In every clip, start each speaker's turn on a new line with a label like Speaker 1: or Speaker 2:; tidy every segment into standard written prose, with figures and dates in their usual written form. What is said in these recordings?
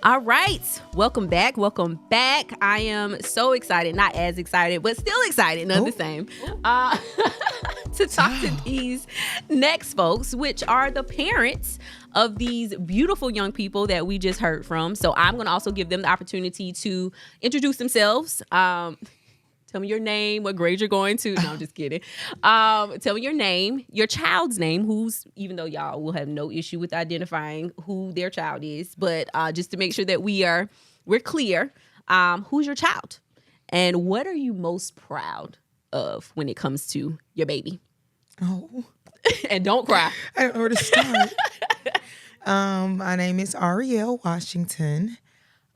Speaker 1: All right. Welcome back. Welcome back. I am so excited, not as excited, but still excited, none the same, to talk to these next folks, which are the parents of these beautiful young people that we just heard from. So I'm going to also give them the opportunity to introduce themselves. Tell me your name, what grade you're going to. No, I'm just kidding. Tell me your name, your child's name, even though y'all will have no issue with identifying who their child is, but just to make sure that we're clear, who's your child? And what are you most proud of when it comes to your baby?
Speaker 2: Oh.
Speaker 1: And don't cry.
Speaker 2: I don't know where to start. My name is Ariel Washington.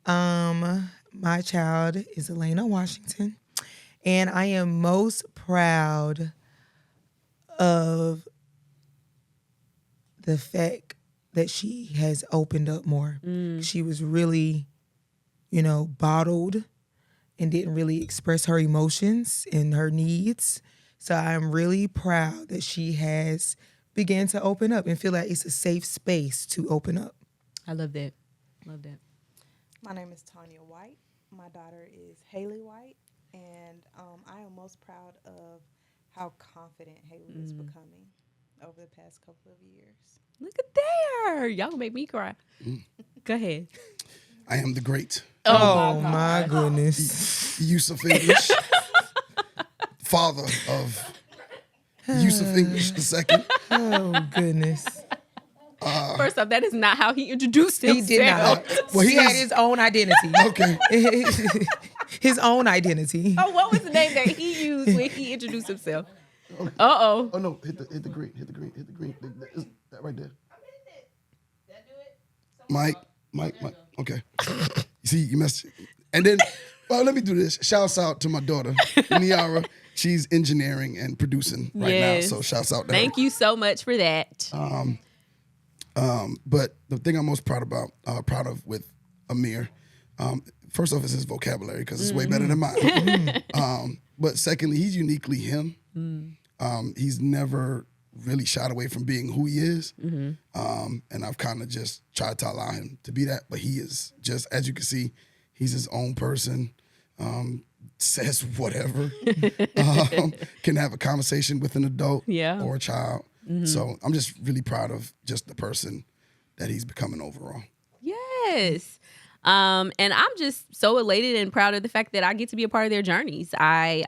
Speaker 2: My child is Elena Washington. And I am most proud of the fact that she has opened up more. She was really, bottled and didn't really express her emotions and her needs. So I'm really proud that she has began to open up and feel like it's a safe space to open up.
Speaker 1: I love that. Love that.
Speaker 3: My name is Tanya White. My daughter is Haley White. And I am most proud of how confident Haley is becoming over the past couple of years.
Speaker 1: Look at there. Y'all gonna make me cry. Go ahead.
Speaker 4: I am the great.
Speaker 2: Oh my goodness.
Speaker 4: Yusuf English. Father of Yusuf English the second.
Speaker 2: Oh goodness.
Speaker 1: First off, that is not how he introduced himself.
Speaker 2: He did not.
Speaker 4: Well,
Speaker 2: he had his own identity.
Speaker 4: Okay.
Speaker 2: His own identity.
Speaker 1: Oh, what was the name that he used when he introduced himself? Uh-oh.
Speaker 4: Oh no, hit the green. Is that right there? Mike. Okay. You see, you messed. And then, well, let me do this. Shouts out to my daughter, Niara. She's engineering and producing right now. So shouts out to her.
Speaker 1: Thank you so much for that.
Speaker 4: But the thing I'm most proud of with Amir, first off is his vocabulary because it's way better than mine. But secondly, he's uniquely him. He's never really shied away from being who he is. And I've kind of just tried to allow him to be that. But he is just, as you can see, he's his own person. Says whatever. Can have a conversation with an adult or a child. So I'm just really proud of just the person that he's becoming overall.
Speaker 1: Yes. And I'm just so elated and proud of the fact that I get to be a part of their journeys. I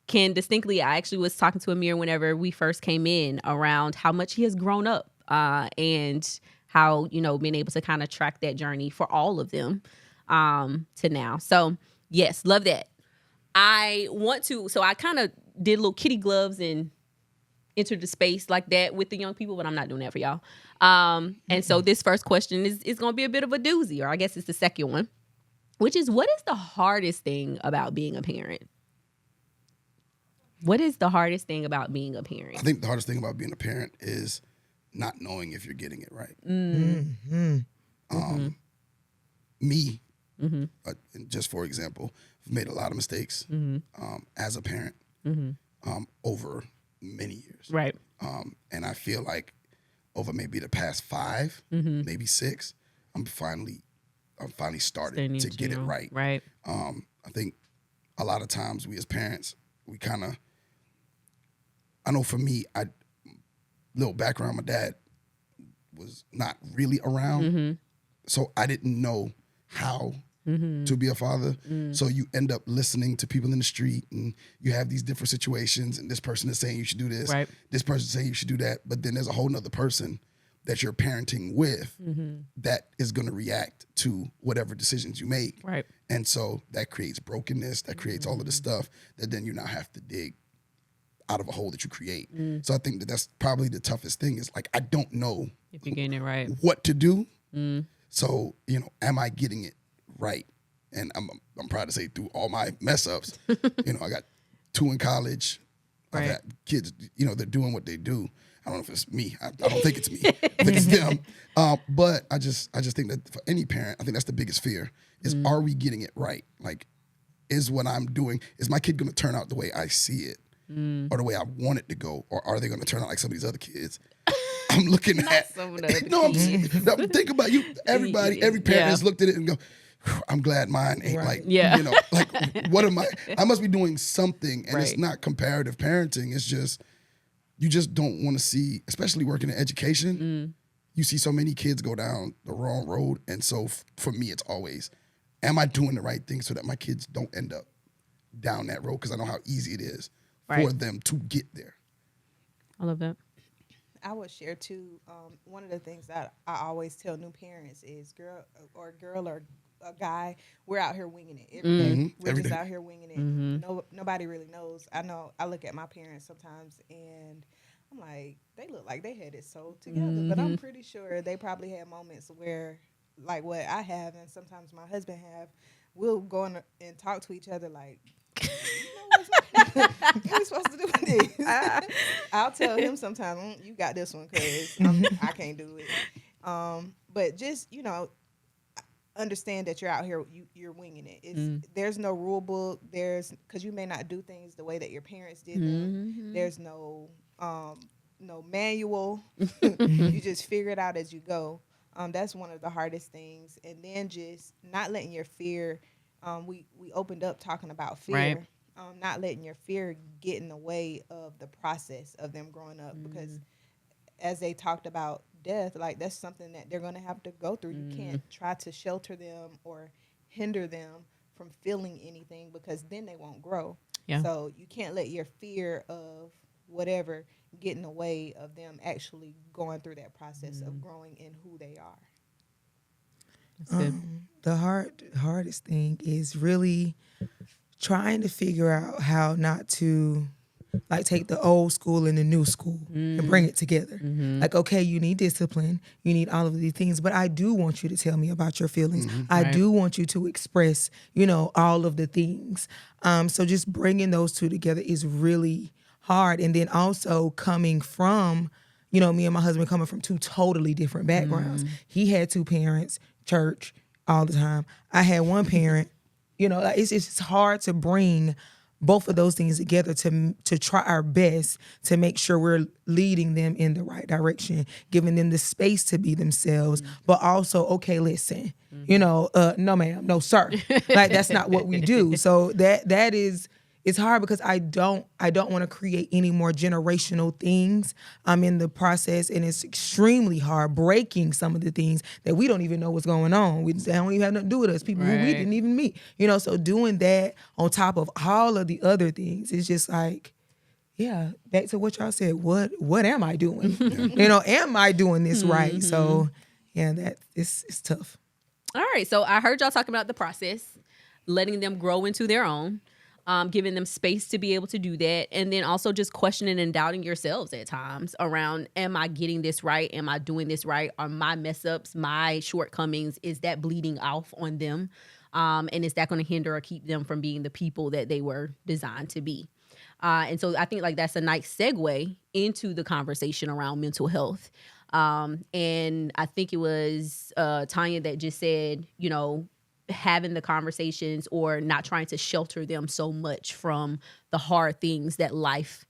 Speaker 1: actually was talking to Amir whenever we first came in around how much he has grown up and how, being able to kind of track that journey for all of them to now. So yes, love that. So I kind of did little kitty gloves and entered the space like that with the young people, but I'm not doing that for y'all. And so this first question is going to be a bit of a doozy, or I guess it's the second one, which is, what is the hardest thing about being a parent? What is the hardest thing about being a parent?
Speaker 4: I think the hardest thing about being a parent is not knowing if you're getting it right. Me, just for example, I've made a lot of mistakes as a parent over many years.
Speaker 1: Right.
Speaker 4: And I feel like over maybe the past 5, maybe 6, I'm finally started to get it right.
Speaker 1: Right.
Speaker 4: I think a lot of times we as parents, we kind of, I know for me, little background, my dad was not really around. So I didn't know how to be a father. So you end up listening to people in the street and you have these different situations and this person is saying you should do this,
Speaker 1: right.
Speaker 4: This person is saying you should do that, but then there's a whole nother person that you're parenting with that is going to react to whatever decisions you make.
Speaker 1: Right.
Speaker 4: And so that creates brokenness, that creates all of the stuff that then you now have to dig out of a hole that you create. So I think that that's probably the toughest thing is like, I don't know
Speaker 1: if you're getting it right,
Speaker 4: what to do. So, am I getting it right? And I'm proud to say through all my mess ups, I got 2 in college.
Speaker 1: Right.
Speaker 4: I've had kids, they're doing what they do. I don't know if it's me. I don't think it's me. I think it's them. But I just think that for any parent, I think that's the biggest fear is, are we getting it right? Like, is what I'm doing, is my kid going to turn out the way I see it or the way I want it to go? Or are they going to turn out like some of these other kids? I'm looking
Speaker 1: Not
Speaker 4: at.
Speaker 1: some of the other
Speaker 4: No,
Speaker 1: kids.
Speaker 4: think about you. Every parent
Speaker 1: Yeah.
Speaker 4: has looked at it and go, I'm glad mine ain't like,
Speaker 1: Yeah.
Speaker 4: you know, like, what am I must be doing something. And it's
Speaker 1: Right.
Speaker 4: not comparative parenting. It's just, you just don't want to see, especially working in education, you see so many kids go down the wrong road. And so for me, it's always, am I doing the right thing so that my kids don't end up down that road? Because I know how easy it is for
Speaker 1: Right.
Speaker 4: them to get there.
Speaker 1: I love that.
Speaker 3: I would share too. One of the things that I always tell new parents is, girl or a guy, we're out here winging it every day. We're
Speaker 4: Every
Speaker 3: just
Speaker 4: day.
Speaker 3: out here winging it. Nobody really knows. I know. I look at my parents sometimes and I'm like, they look like they had it so together, but I'm pretty sure they probably had moments where, like what I have, and sometimes my husband have, we'll go in and talk to each other like, what are we supposed to do with this? I'll tell him sometimes, you got this one because I can't do it. But just, understand that you're out here, you're winging it. There's no rule book. Because you may not do things the way that your parents did them. There's no manual. You just figure it out as you go. That's one of the hardest things. And then just not letting your fear, we opened up talking about fear.
Speaker 1: Right.
Speaker 3: Not letting your fear get in the way of the process of them growing up, because as they talked about death, like that's something that they're going to have to go through. You can't try to shelter them or hinder them from feeling anything, because then they won't grow.
Speaker 1: Yeah.
Speaker 3: So you can't let your fear of whatever get in the way of them actually going through that process of growing in who they are.
Speaker 1: That's good.
Speaker 2: The hardest thing is really trying to figure out how not to like take the old school and the new school and bring it together. Like, okay, you need discipline, you need all of these things, but I do want you to tell me about your feelings. I do want you to express, all of the things. So just bringing those two together is really hard. And then also coming from, me and my husband coming from two totally different backgrounds. He had two parents, church all the time. I had one parent. It's just hard to bring both of those things together to try our best to make sure we're leading them in the right direction, giving them the space to be themselves, but also, okay, listen, no ma'am, no sir. Like that's not what we do. So that is, it's hard because I don't want to create any more generational things. I'm in the process, and it's extremely hard breaking some of the things that we don't even know what's going on. They don't even have nothing to do with us, people who we didn't even meet. So doing that on top of all of the other things, it's just like, yeah, back to what y'all said. What am I doing? Am I doing this right? So yeah, that it's tough.
Speaker 1: All right. So I heard y'all talking about the process, letting them grow into their own. Giving them space to be able to do that. And then also just questioning and doubting yourselves at times around, am I getting this right? Am I doing this right? Are my mess ups, my shortcomings, is that bleeding off on them? And is that going to hinder or keep them from being the people that they were designed to be? And so I think like that's a nice segue into the conversation around mental health. And I think it was Tanya that just said, having the conversations or not trying to shelter them so much from the hard things that life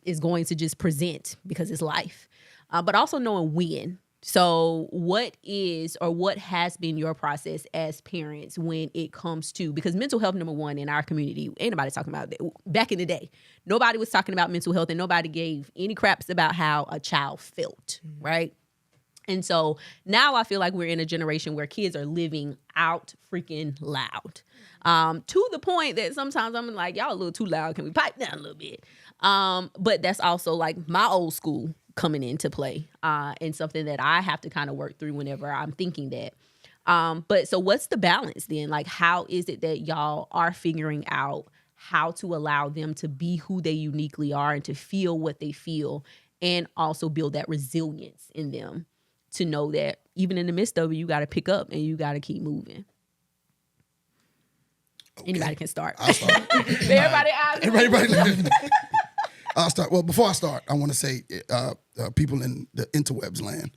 Speaker 1: is going to just present, because it's life, but also knowing when. So what is or what has been your process as parents when it comes to, because mental health, number one, in our community, ain't nobody talking about that. Back in the day, nobody was talking about mental health and nobody gave any craps about how a child felt, right? And so now I feel like we're in a generation where kids are living out freaking loud, to the point that sometimes I'm like, y'all a little too loud. Can we pipe down a little bit? But that's also like my old school coming into play, and something that I have to kind of work through whenever I'm thinking that. But so what's the balance then? Like, how is it that y'all are figuring out how to allow them to be who they uniquely are and to feel what they feel, and also build that resilience in them to know that even in the midst of it, you got to pick up and you got to keep moving. Okay. Anybody can start.
Speaker 4: I'll start.
Speaker 1: Everybody.
Speaker 4: I'll start. Well, before I start, I want to say, people in the interwebs land,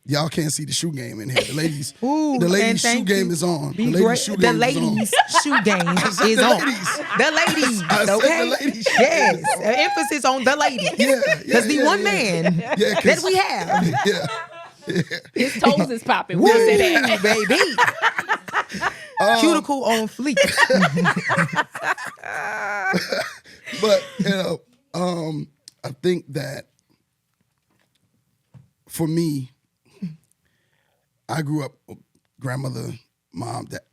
Speaker 4: Y'all can't see the shoe game in here. The ladies,
Speaker 2: Ooh,
Speaker 4: the
Speaker 2: and
Speaker 4: ladies' shoe
Speaker 2: thank
Speaker 4: game
Speaker 2: you.
Speaker 4: is on.
Speaker 2: Be
Speaker 4: The
Speaker 2: great.
Speaker 4: ladies' shoe
Speaker 2: The
Speaker 4: game is on.
Speaker 2: ladies' shoe game is
Speaker 4: the
Speaker 2: on.
Speaker 4: ladies.
Speaker 2: The ladies,
Speaker 4: I said
Speaker 2: okay?
Speaker 4: the ladies' shoe
Speaker 2: Yes,
Speaker 4: game is on.
Speaker 2: emphasis on the ladies.
Speaker 4: Yeah,
Speaker 2: Because the one man
Speaker 4: Yeah,
Speaker 2: that we have.
Speaker 4: Yeah.
Speaker 1: His toes is popping. We'll say that.
Speaker 2: Baby. Cuticle on fleek.
Speaker 4: But I think that for me, I grew up with grandmother, mom. That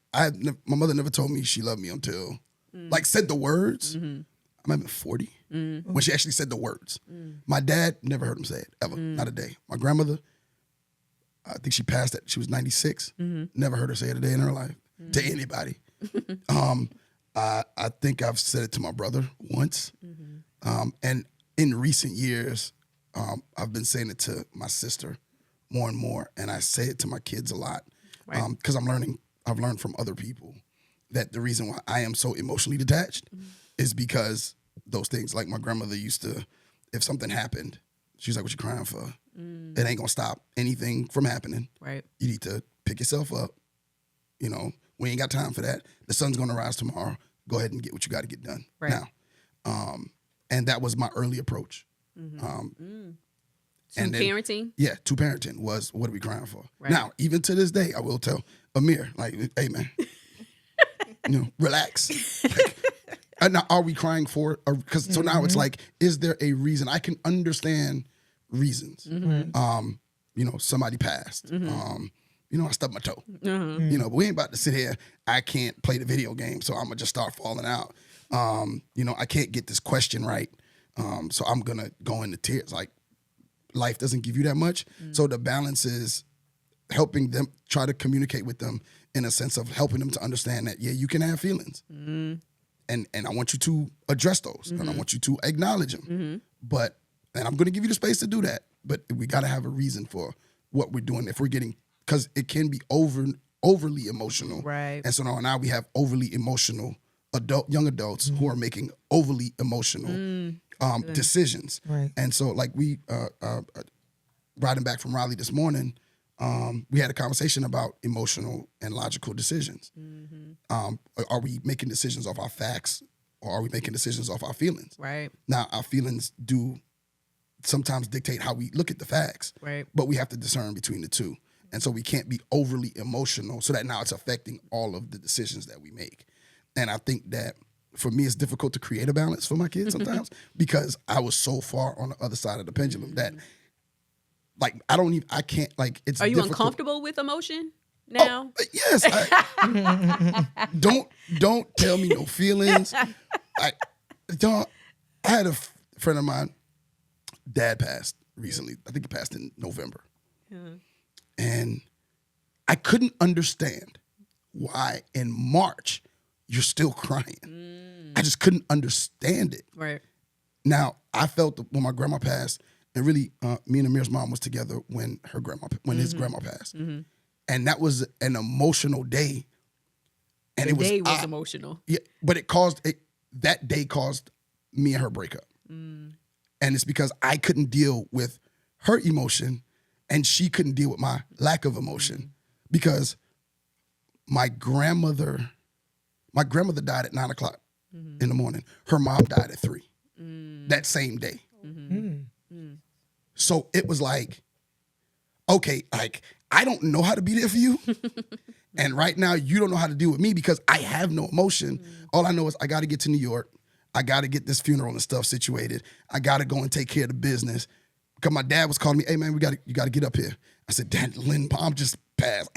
Speaker 4: my mother never told me she loved me until like said the words. I might have been 40 when she actually said the words. My dad never heard him say it ever, not a day. My grandmother, I think she passed at she was 96. Never heard her say it a day in her life to anybody. I think I've said it to my brother once, and in recent years, I've been saying it to my sister more and more, and I say it to my kids a lot because I've learned from other people that the reason why I am so emotionally detached is because those things. Like my grandmother used to, if something happened, she's like, "What you crying for? It ain't gonna stop anything from happening.
Speaker 1: Right.
Speaker 4: You need to pick yourself up. You know, we ain't got time for that. The sun's gonna rise tomorrow. Go ahead and get what you got to get done now." And that was my early approach. And then,
Speaker 1: parenting?
Speaker 4: Yeah, to parenting was, what are we crying for?
Speaker 1: Right.
Speaker 4: Now, even to this day, I will tell Amir, like, hey, man, relax. Like, now, are we crying for, because so now it's like, is there a reason? I can understand reasons. Somebody passed. I stubbed my toe. But we ain't about to sit here. I can't play the video game, so I'm going to just start falling out. I can't get this question right. So I'm going to go into tears. Like, life doesn't give you that much. So the balance is helping them, try to communicate with them in a sense of helping them to understand that, yeah, you can have feelings. And I want you to address those. And I want you to acknowledge them. And I'm going to give you the space to do that. But we got to have a reason for what we're doing. If we're getting, because it can be overly emotional.
Speaker 1: Right.
Speaker 4: And so now we have overly emotional young adults who are making overly emotional decisions.
Speaker 2: Right.
Speaker 4: And so like we, riding back from Raleigh this morning, we had a conversation about emotional and logical decisions. Are we making decisions off our facts, or are we making decisions off our feelings?
Speaker 1: Right.
Speaker 4: Now, our feelings do sometimes dictate how we look at the facts,
Speaker 1: Right.
Speaker 4: but we have to discern between the two. And so we can't be overly emotional so that now it's affecting all of the decisions that we make. And I think that for me, it's difficult to create a balance for my kids sometimes because I was so far on the other side of the pendulum that, like, I can't, like, it's
Speaker 1: Are you
Speaker 4: difficult.
Speaker 1: uncomfortable with emotion now?
Speaker 4: Oh, yes. Don't tell me no feelings. I had a friend of mine, dad passed recently. I think he passed in November. And I couldn't understand why in March you're still crying. I just couldn't understand it.
Speaker 1: Right.
Speaker 4: Now, I felt that when my grandma passed, and really me and Amir's mom was together when his grandma passed. And that was an emotional day. And
Speaker 1: The day was emotional.
Speaker 4: Yeah, but that day caused me and her breakup. And it's because I couldn't deal with her emotion and she couldn't deal with my lack of emotion because my grandmother died at 9:00 in the morning. Her mom died at 3 that same day. So it was like, okay, like, I don't know how to be there for you. And right now you don't know how to deal with me because I have no emotion. All I know is I got to get to New York. I got to get this funeral and stuff situated. I got to go and take care of the business. Because my dad was calling me, hey man, you got to get up here. I said, Dad, Lynn Palm just passed.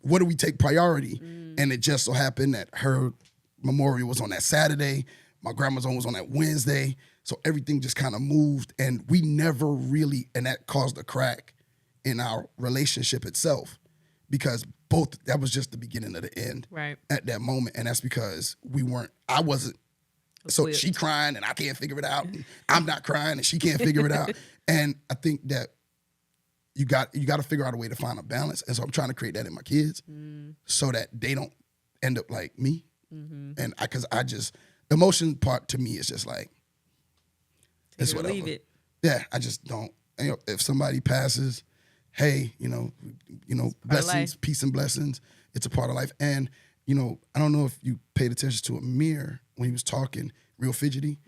Speaker 4: What do we take priority? And it just so happened that her memorial was on that Saturday. My grandma's own was on that Wednesday. So everything just kind of moved and we never really, and that caused a crack in our relationship itself because that was just the beginning of the end at that moment. And that's because I wasn't, so she crying and I can't figure it out. And I'm not crying and she can't figure it out. And I think that you got to figure out a way to find a balance. And so I'm trying to create that in my kids so that they don't end up like me. And because emotion part to me is just like, it's whatever.
Speaker 1: Leave it.
Speaker 4: Yeah, I just don't. If somebody passes, hey, blessings, peace and blessings. It's a part of life. And, I don't know if you paid attention to Amir when he was talking, real fidgety.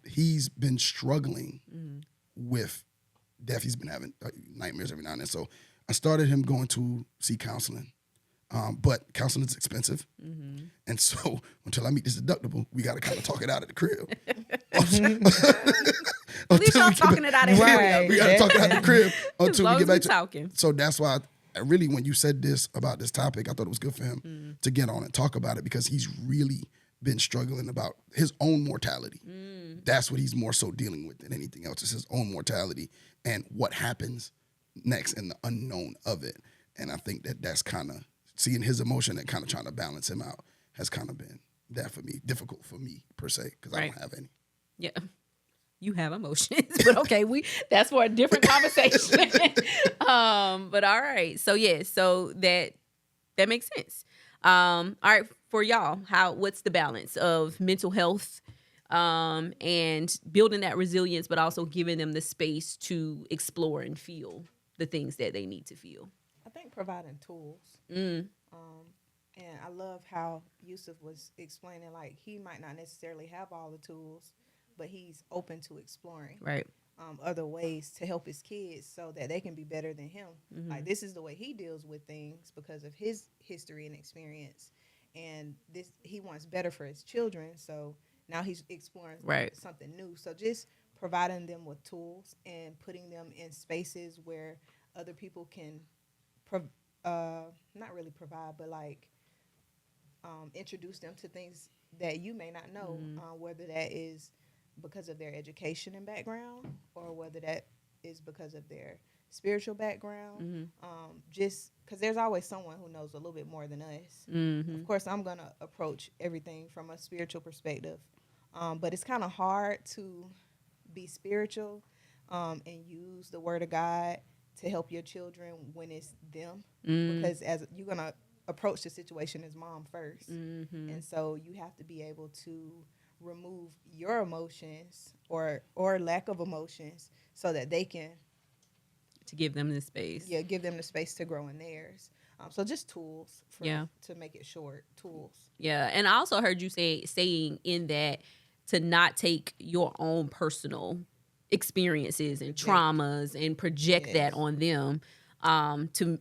Speaker 4: He's been struggling with death. He's been having nightmares every now and then. So I started him going to see counseling. But counseling is expensive. And so until I meet this deductible, we got to kind of talk it out at the crib.
Speaker 1: At least y'all talking it out at the crib.
Speaker 4: We got to talk it out at the crib until we get back to
Speaker 1: talking.
Speaker 4: So that's why I really, when you said this about this topic, I thought it was good for him to get on and talk about it, because he's really been struggling about his own mortality. That's what he's more so dealing with than anything else. It's his own mortality and what happens next and the unknown of it. And I think that's kind of seeing his emotion and kind of trying to balance him out has kind of been that for me, difficult for me per se, because I don't have any. Yeah.
Speaker 1: You have emotions, but okay, that's for a different conversation. But all right. So so that makes sense. All right, for y'all, what's the balance of mental health and building that resilience, but also giving them the space to explore and feel the things that they need to feel?
Speaker 3: I think providing tools. And I love how Yusuf was explaining, like, he might not necessarily have all the tools, but he's open to exploring other ways to help his kids so that they can be better than him. Like, this is the way he deals with things because of his history and experience. And he wants better for his children. So now he's exploring something new. So just providing them with tools and putting them in spaces where other people can not really provide, but like introduce them to things that you may not know, whether that is because of their education and background or whether that is because of their spiritual background. Just because there's always someone who knows a little bit more than us. Of course, I'm going to approach everything from a spiritual perspective, but it's kind of hard to be spiritual and use the word of God to help your children when it's them, because as you're going to approach the situation as mom first. And so you have to be able to remove your emotions or lack of emotions so that they can
Speaker 1: to give them the space.
Speaker 3: Yeah, give them the space to grow in theirs. So just tools to make it short, tools.
Speaker 1: Yeah, and I also heard you saying in that to not take your own personal experiences and traumas and project that on them, to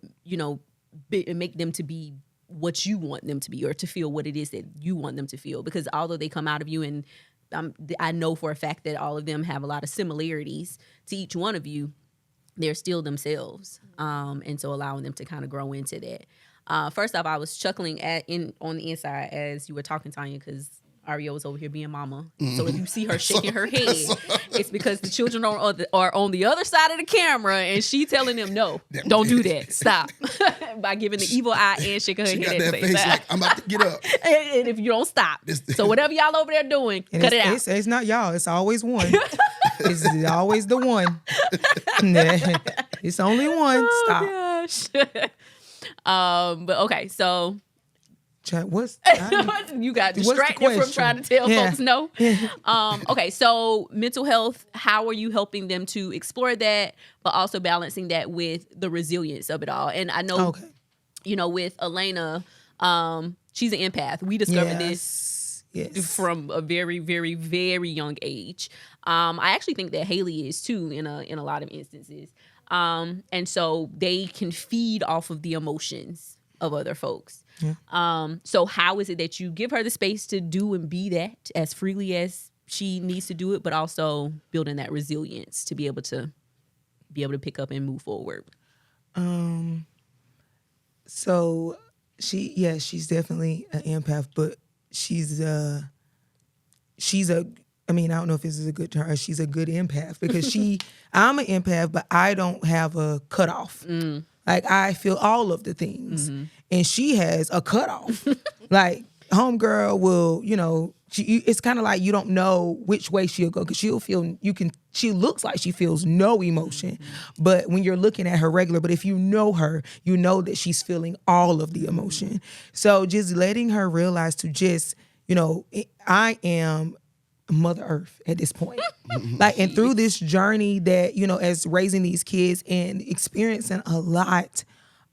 Speaker 1: make them to be what you want them to be, or to feel what it is that you want them to feel. Because although they come out of you, and I know for a fact that all of them have a lot of similarities to each one of you, they're still themselves. And so allowing them to kind of grow into that. First off, I was chuckling on the inside as you were talking, Tanya, because Ario was over here being mama. So if you see her shaking her head, it's because the children are on the other side of the camera, and she telling them, no, don't do that. Stop. By giving the evil eye and shaking her head at the face.
Speaker 4: Like, I'm about to get up.
Speaker 1: And if you don't stop. So whatever y'all over there doing,
Speaker 2: and
Speaker 1: cut it out.
Speaker 2: It's not y'all. It's always one. It's always the one. It's only one. Stop.
Speaker 1: Gosh. But okay, so you got distracted from trying to tell folks no. Okay, so mental health, how are you helping them to explore that, but also balancing that with the resilience of it all? And I know, with Elena, she's an empath. We discovered this from a very, very, very young age. I actually think that Haley is too in a lot of instances. And so they can feed off of the emotions of other folks. So how is it that you give her the space to do and be that as freely as she needs to do it, but also building that resilience to be able to pick up and move forward?
Speaker 2: So she's definitely an empath, but she's a I mean, I don't know if this is a good term. She's a good empath because I'm an empath, but I don't have a cutoff. Like, I feel all of the things. And she has a cutoff. Like, homegirl will, it's kind of like you don't know which way she'll go, because she looks like she feels no emotion. But when you're looking at her regular, but if you know her, you know that she's feeling all of the emotion. So just letting her realize to just, I am Mother Earth at this point. Like, and through this journey that, you know, as raising these kids and experiencing a lot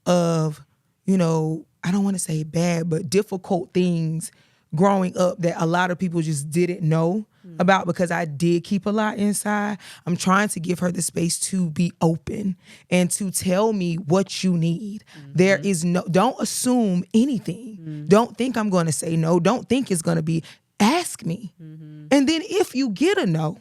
Speaker 2: of, you know, I don't want to say bad, but difficult things growing up that a lot of people just didn't know about, because I did keep a lot inside. I'm trying to give her the space to be open and to tell me what you need. There is don't assume anything. Don't think I'm going to say no. Don't think it's going to be, ask me. And then if you get a no,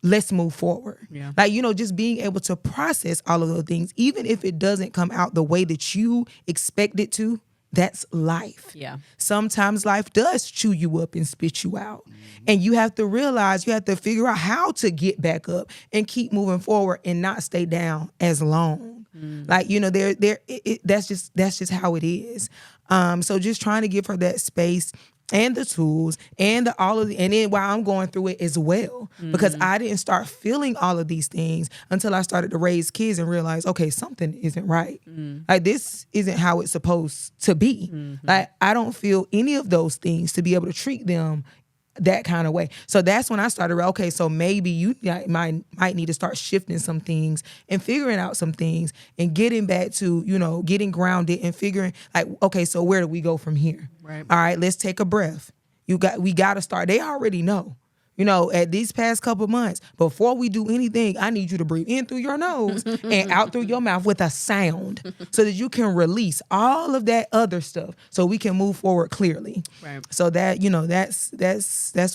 Speaker 2: let's move forward.
Speaker 1: Yeah.
Speaker 2: Like, you know, just being able to process all of those things, even if it doesn't come out the way that you expect it to, that's life.
Speaker 1: Yeah.
Speaker 2: Sometimes life does chew you up and spit you out. And you have to realize, you have to figure out how to get back up and keep moving forward and not stay down as long. Like, you know, that's just how it is. So just trying to give her that space and the tools and and then while I'm going through it as well, because I didn't start feeling all of these things until I started to raise kids and realize, okay, something isn't right. Like, this isn't how it's supposed to be. Like, I don't feel any of those things to be able to treat them that kind of way. So that's when I started, okay, so maybe you might need to start shifting some things and figuring out some things and getting back to, you know, getting grounded and figuring, like, okay, so where do we go from here?
Speaker 1: Right.
Speaker 2: All right, let's take a breath. We got to start. They already know. You know, at these past couple months, before we do anything, I need you to breathe in through your nose and out through your mouth with a sound, so that you can release all of that other stuff so we can move forward clearly.
Speaker 1: Right.
Speaker 2: So that, you know, that's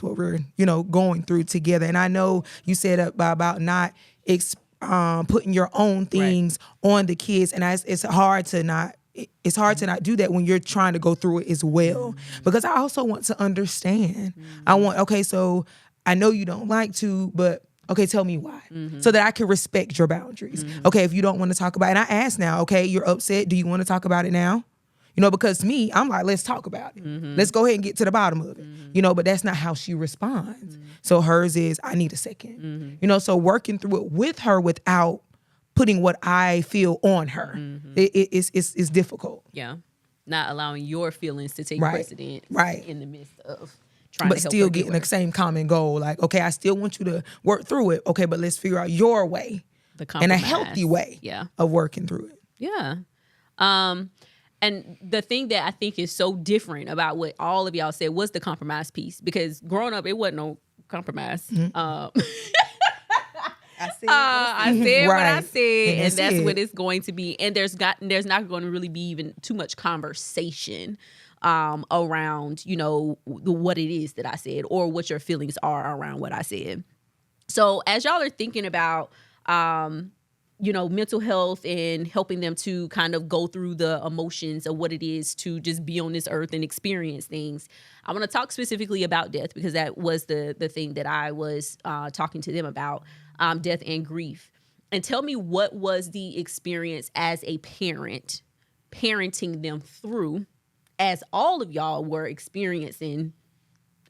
Speaker 2: what we're, you know, going through together. And I know you said about not putting your own things on the kids, and it's hard to not. It's hard to not do that when you're trying to go through it as well, because I also want to understand. I want, okay, so I know you don't like to, but okay, tell me why, so that I can respect your boundaries. Okay, if you don't want to talk about it, and I ask now, okay, you're upset. Do you want to talk about it now? You know, because I'm like, let's talk about it. Let's go ahead and get to the bottom of it. You know, but that's not how she responds. So hers is, I need a second. You know, so working through it with her without putting what I feel on her, it's difficult.
Speaker 1: Yeah. Not allowing your feelings to take
Speaker 2: Right.
Speaker 1: precedence
Speaker 2: Right.
Speaker 1: in the midst of trying
Speaker 2: But
Speaker 1: to help
Speaker 2: still
Speaker 1: her get
Speaker 2: getting
Speaker 1: where
Speaker 2: the same common goal. Like, okay, I still want you to work through it. Okay, but let's figure out your way
Speaker 1: the
Speaker 2: and a
Speaker 1: compromise.
Speaker 2: healthy way
Speaker 1: Yeah.
Speaker 2: of working through it.
Speaker 1: Yeah. And the thing that I think is so different about what all of y'all said was the compromise piece, because growing up, it wasn't no compromise. I said what I
Speaker 2: Right.
Speaker 1: said, and that's
Speaker 2: it.
Speaker 1: what it's going to be. And there's not going to really be even too much conversation around, you know, what it is that I said or what your feelings are around what I said. So as y'all are thinking about, you know, mental health and helping them to kind of go through the emotions of what it is to just be on this earth and experience things, I want to talk specifically about death, because that was the thing that I was talking to them about, death and grief. And tell me, what was the experience as a parent, parenting them through, as all of y'all were experiencing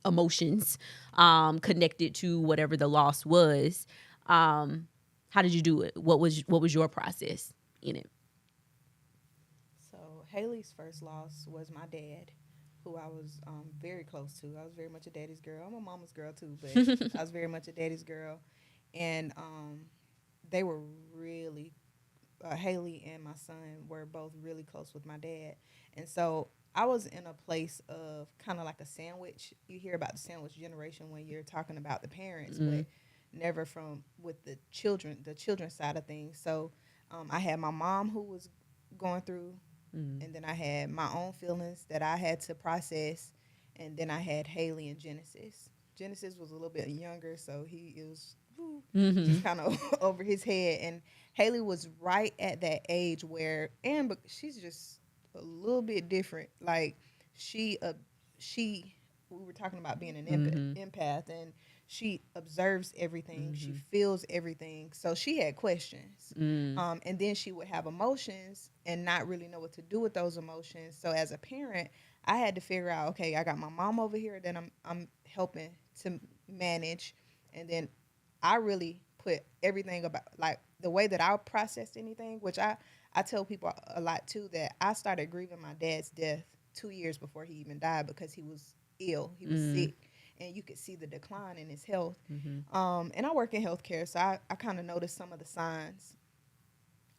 Speaker 1: emotions connected to whatever the loss was. How did you do it? What was your process in it?
Speaker 3: So Haley's first loss was my dad, who I was very close to. I was very much a daddy's girl. I'm a mama's girl too, but I was very much a daddy's girl. And they were really, Haley and my son were both really close with my dad. And so I was in a place of kind of like a sandwich. You hear about the sandwich generation when you're talking about the parents, but never with the children's side of things. So I had my mom, who was going through, and then I had my own feelings that I had to process, and then I had Haley and Genesis. Genesis was a little bit younger, so he was just kind of over his head. And Haley was right at that age where, but she's just a little bit different. Like we were talking about being an empath, and she observes everything. She feels everything. So she had questions. And then she would have emotions and not really know what to do with those emotions. So as a parent, I had to figure out, okay, I got my mom over here that I'm helping to manage. And then I really put everything about, like, the way that I processed anything, which I tell people a lot too, that I started grieving my dad's death 2 years before he even died, because he was ill. He was sick. and you could see the decline in his health. And I work in healthcare, so I kind of noticed some of the signs.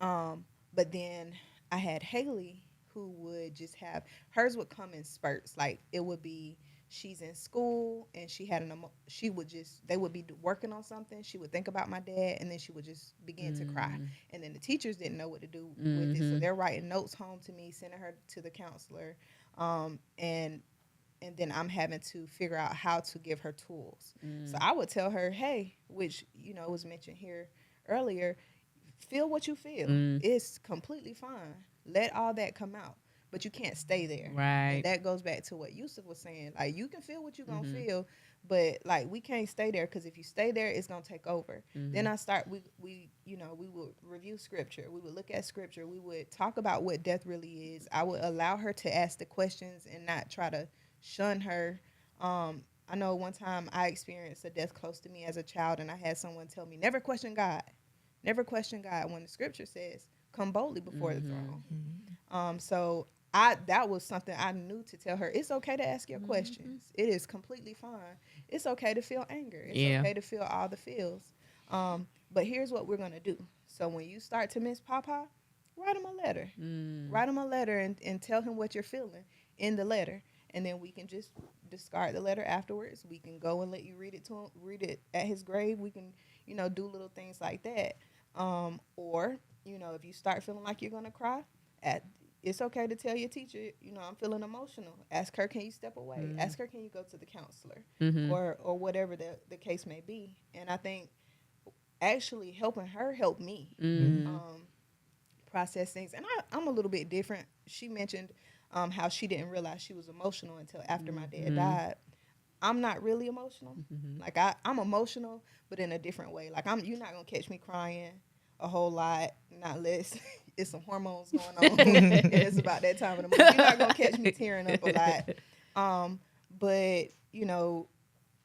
Speaker 3: But then I had Haley, who would just have, hers would come in spurts. Like, it would be, she's in school and she had they would be working on something. She would think about my dad, and then she would just begin to cry. And then the teachers didn't know what to do with it. So they're writing notes home to me, sending her to the counselor. And then I'm having to figure out how to give her tools. So I would tell her, hey, which, was mentioned here earlier, feel what you feel. It's completely fine. Let all that come out. But you can't stay there.
Speaker 1: Right.
Speaker 3: And that goes back to what Yusuf was saying. Like, you can feel what you're going to feel, but, like, we can't stay there, because if you stay there, it's going to take over. Then we would review scripture. We would look at scripture. We would talk about what death really is. I would allow her to ask the questions and not try to shun her. I know one time I experienced a death close to me as a child, and I had someone tell me, never question God. Never question God, when the scripture says, come boldly before the throne. So that was something I knew to tell her. It's okay to ask your questions. It is completely fine. It's okay to feel anger. It's okay to feel all the feels. But here's what we're going to do. So when you start to miss Papa, write him a letter. Write him a letter and tell him what you're feeling in the letter. And then we can just discard the letter afterwards. We can go and let you read it to him, read it at his grave. We can, do little things like that. Or, if you start feeling like you're going to cry, it's okay to tell your teacher, I'm feeling emotional. Ask her, can you step away? Ask her, can you go to the counselor? Or whatever the case may be. And I think actually helping her helped me process things. And I'm a little bit different. She mentioned how she didn't realize she was emotional until after my dad died. I'm not really emotional. Like, I'm emotional, but in a different way. Like, you're not going to catch me crying a whole lot, not less. It's some hormones going on. And it's about that time of the month. You're not going to catch me tearing up a lot. But,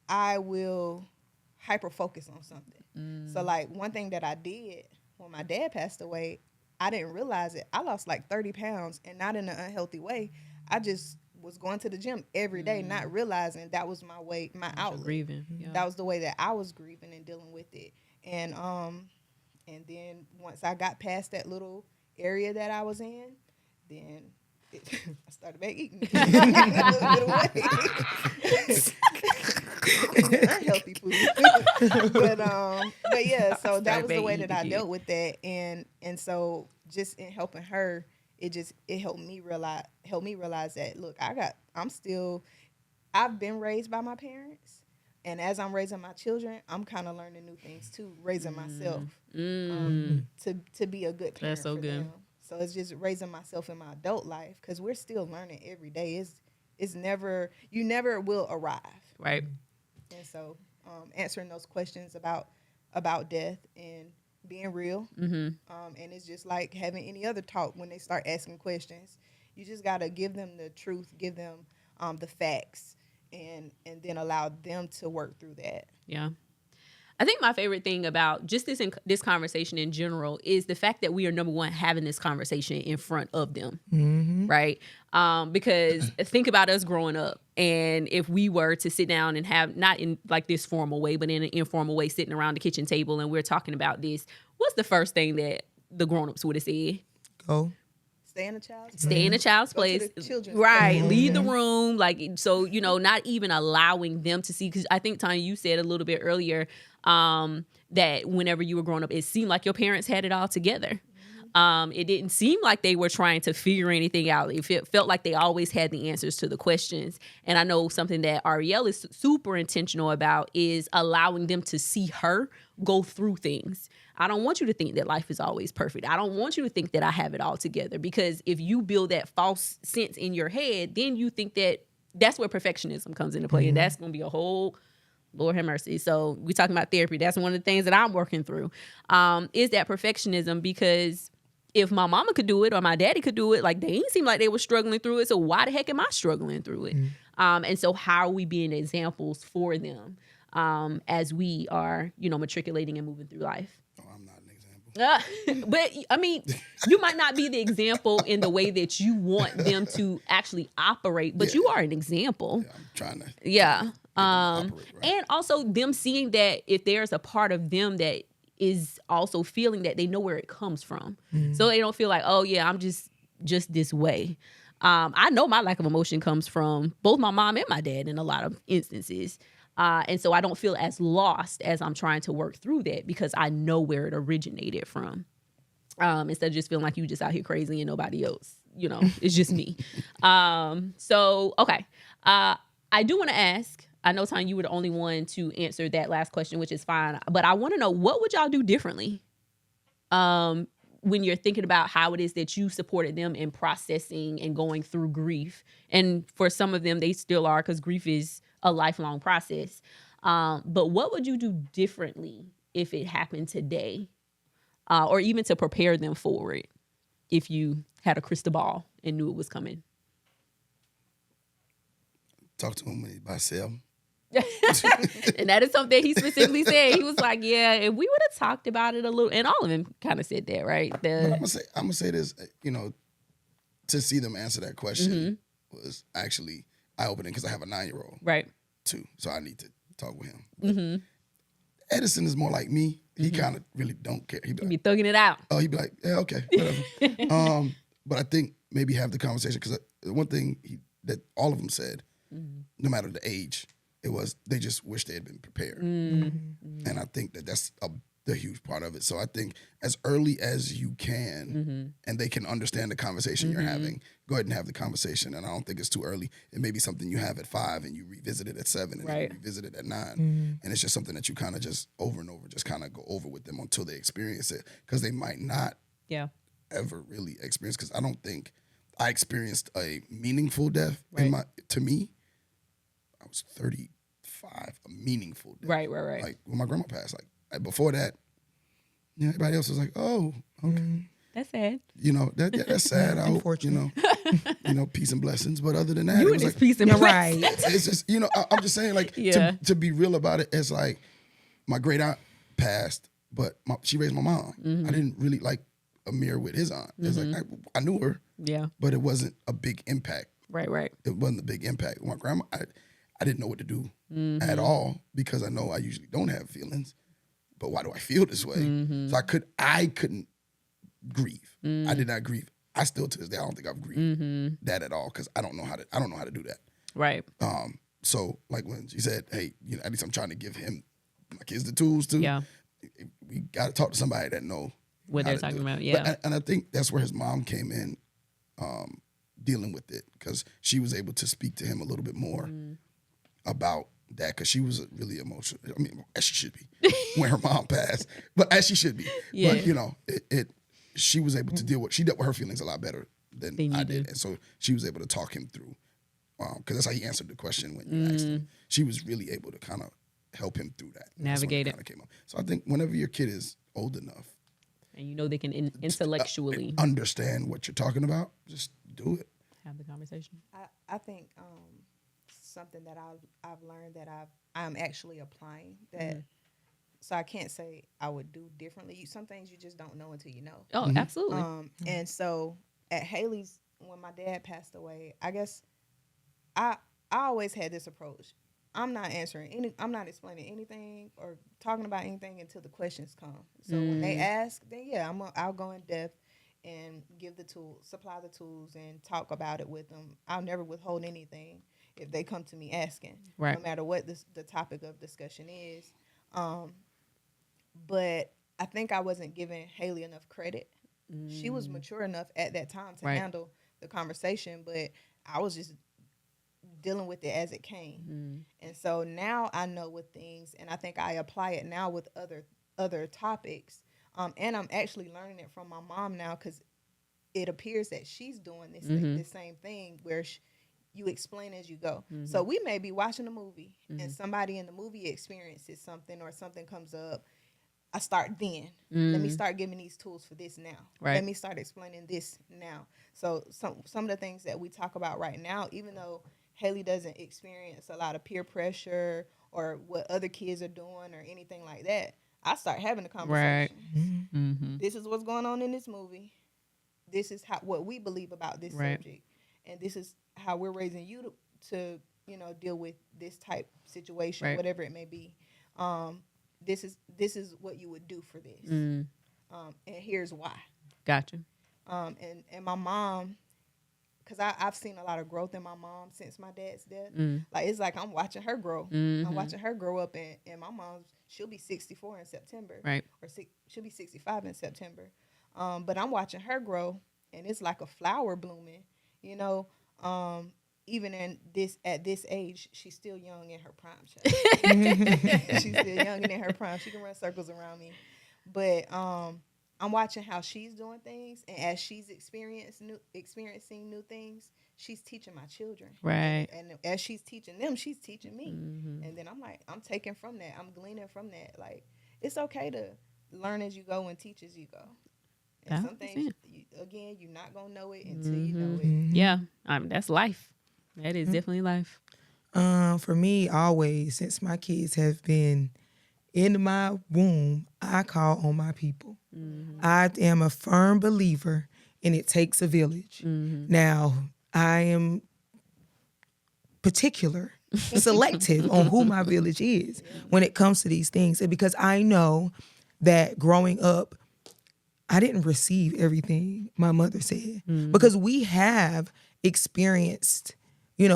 Speaker 3: I will hyper-focus on something. So, like, one thing that I did when my dad passed away, I didn't realize it. I lost like 30 pounds, and not in an unhealthy way. I just was going to the gym every day, not realizing that was my way, my outlet.
Speaker 1: Grieving. Yeah.
Speaker 3: That was the way that I was grieving and dealing with it. And then once I got past that little area that I was in, then I started back eating a little bit of weight. Unhealthy food. but yeah, so that was the way that I dealt with that. And so just in helping her, it helped me realize that, look, I've been raised by my parents, and as I'm raising my children, I'm kind of learning new things too, raising myself to be a good parent.
Speaker 1: That's so
Speaker 3: for
Speaker 1: good.
Speaker 3: them. So it's just raising myself in my adult life, because we're still learning every day. You never will arrive.
Speaker 1: Right.
Speaker 3: And so answering those questions about death and being real. And it's just like having any other talk. When they start asking questions, you just got to give them the truth, give them the facts, and then allow them to work through that.
Speaker 1: Yeah. I think my favorite thing about just this conversation in general is the fact that we are, number one, having this conversation in front of them, right? Because think about us growing up, and if we were to sit down and have, not in like this formal way, but in an informal way, sitting around the kitchen table and we're talking about this, what's the first thing that the grown-ups would have said?
Speaker 2: Go.
Speaker 3: Stay in a child's
Speaker 1: Stay in a child's
Speaker 3: Go
Speaker 1: place.
Speaker 3: to the children's
Speaker 1: Right.
Speaker 3: place.
Speaker 1: Leave the room. Like, so, not even allowing them to see, because I think, Tanya, you said a little bit earlier that whenever you were growing up, it seemed like your parents had it all together. It didn't seem like they were trying to figure anything out. It felt like they always had the answers to the questions. And I know something that Ariel is super intentional about is allowing them to see her go through things. I don't want you to think that life is always perfect. I don't want you to think that I have it all together, because if you build that false sense in your head, then you think that that's where perfectionism comes into play. And that's going to be a whole, Lord have mercy. So we're talking about therapy. That's one of the things that I'm working through, is that perfectionism, because if my mama could do it or my daddy could do it, like, they didn't seem like they were struggling through it. So why the heck am I struggling through it? And so how are we being examples for them as we are, matriculating and moving through life?
Speaker 4: Oh, I'm not an example.
Speaker 1: But I mean, you might not be the example in the way that you want them to actually operate, but you are an example.
Speaker 4: Yeah, I'm trying to.
Speaker 1: Yeah.
Speaker 4: operate, right?
Speaker 1: And also them seeing that if there's a part of them that is also feeling that, they know where it comes from. So they don't feel like, oh yeah, I'm just this way. I know my lack of emotion comes from both my mom and my dad in a lot of instances. And so I don't feel as lost as I'm trying to work through that because I know where it originated from. Instead of just feeling like you just out here crazy and nobody else, it's just me. So, okay. I do want to ask, I know, Tanya, you were the only one to answer that last question, which is fine. But I want to know, what would y'all do differently when you're thinking about how it is that you supported them in processing and going through grief? And for some of them, they still are, because grief is a lifelong process. But what would you do differently if it happened today? Or even to prepare them for it, if you had a crystal ball and knew it was coming?
Speaker 4: Talk to him when he's by himself.
Speaker 1: And that is something he specifically said. He was like, yeah, if we would have talked about it a little, and all of them kind of said that, right?
Speaker 4: But I'm gonna say this, to see them answer that question was actually eye-opening, because I have a 9-year-old,
Speaker 1: right,
Speaker 4: too, so I need to talk with him. Edison is more like me. He kind of really don't care. He'd
Speaker 1: be thugging it out.
Speaker 4: Oh, he'd be like, yeah, okay, whatever. But I think maybe have the conversation, because one thing that all of them said, no matter the age, it was they just wish they had been prepared. And I think that's the huge part of it. So I think as early as you can, and they can understand the conversation you're having, go ahead and have the conversation. And I don't think it's too early. It may be something you have at 5 and you revisit it at 7 and then you revisit it at 9. And it's just something that you kind of just over and over, just kind of go over with them until they experience it. Because they might not ever really experience, because I don't think I experienced a meaningful death to me. I was 35, a meaningful death. Right. Like when my grandma passed, like before that, everybody else was like, "Oh, okay."
Speaker 1: That's sad.
Speaker 4: That's sad. I hope, peace and blessings. But other than that,
Speaker 1: it was like peace and blessings.
Speaker 2: Right.
Speaker 4: It's just, I'm just saying, like, to be real about it, it's like my great aunt passed, but she raised my mom. I didn't really like Amir with his aunt. It's like I knew her, but it wasn't a big impact. Right. It wasn't a big impact. With my grandma, I didn't know what to do at all, because I know I usually don't have feelings. But why do I feel this way? So I couldn't grieve. I did not grieve. I still, to this day, I don't think I've grieved that at all, because I don't know how to do that.
Speaker 1: Right.
Speaker 4: So like when she said, "Hey, at least I'm trying to give my kids the tools to." Yeah. We got to talk to somebody that know
Speaker 1: what they're talking about. Yeah.
Speaker 4: And I think that's where his mom came in, dealing with it, because she was able to speak to him a little bit more about that, because she was really emotional. I mean, as she should be when her mom passed, but as she should be. Yeah. But she was able to dealt with her feelings a lot better than I did, and so she was able to talk him through. Because that's how he answered the question when you asked him. She was really able to kind of help him through that,
Speaker 1: navigate it.
Speaker 4: Kind of came up. So I think whenever your kid is old enough,
Speaker 1: and they can intellectually
Speaker 4: understand what you're talking about, just do it.
Speaker 1: Have the conversation.
Speaker 3: I think something that I've learned that I'm actually applying that. So I can't say I would do differently. Some things you just don't know until you know.
Speaker 1: Oh, absolutely.
Speaker 3: And so at Haley's, when my dad passed away, I guess I always had this approach. I'm not explaining anything or talking about anything until the questions come. So when they ask, then I'll go in depth and give the tools, supply the tools, and talk about it with them. I'll never withhold anything if they come to me asking, no matter what the topic of discussion is. But I think I wasn't giving Haley enough credit. She was mature enough at that time to handle the conversation, but I was just dealing with it as it came. And so now I know with things, and I think I apply it now with other topics. And I'm actually learning it from my mom now, because it appears that she's doing this same thing where you explain as you go. So we may be watching a movie and somebody in the movie experiences something or something comes up. I start then. Let me start giving these tools for this now. Let me start explaining this now. So some of the things that we talk about right now, even though Haley doesn't experience a lot of peer pressure or what other kids are doing or anything like that, I start having the conversation. This is what's going on in this movie. This is what we believe about this subject. And this is how we're raising you to deal with this type situation,
Speaker 1: Right.
Speaker 3: whatever it may be. This is what you would do for this.
Speaker 1: Mm.
Speaker 3: And here's why.
Speaker 1: Gotcha.
Speaker 3: And my mom, because I've seen a lot of growth in my mom since my dad's death. Like, it's like I'm watching her grow. I'm watching her grow up, and my mom, she'll be 64 in September.
Speaker 1: Right.
Speaker 3: Or she'll be 65 in September. But I'm watching her grow, and it's like a flower blooming, even at this age, she's still young in her prime. She's still young and in her prime. She can run circles around me. But I'm watching how she's doing things, and as she's experiencing new things, she's teaching my children.
Speaker 1: Right.
Speaker 3: And as she's teaching them, she's teaching me. And then I'm like, I'm taking from that. I'm gleaning from that. Like, it's okay to learn as you go and teach as you go. And some things, you're not going to know it until you know it.
Speaker 1: Yeah. That's life. That is definitely life.
Speaker 2: For me, always, since my kids have been in my womb, I call on my people. I am a firm believer in it takes a village. Now, I am particular, selective on who my village is when it comes to these things. And because I know that growing up, I didn't receive everything my mother said. Because we have experienced,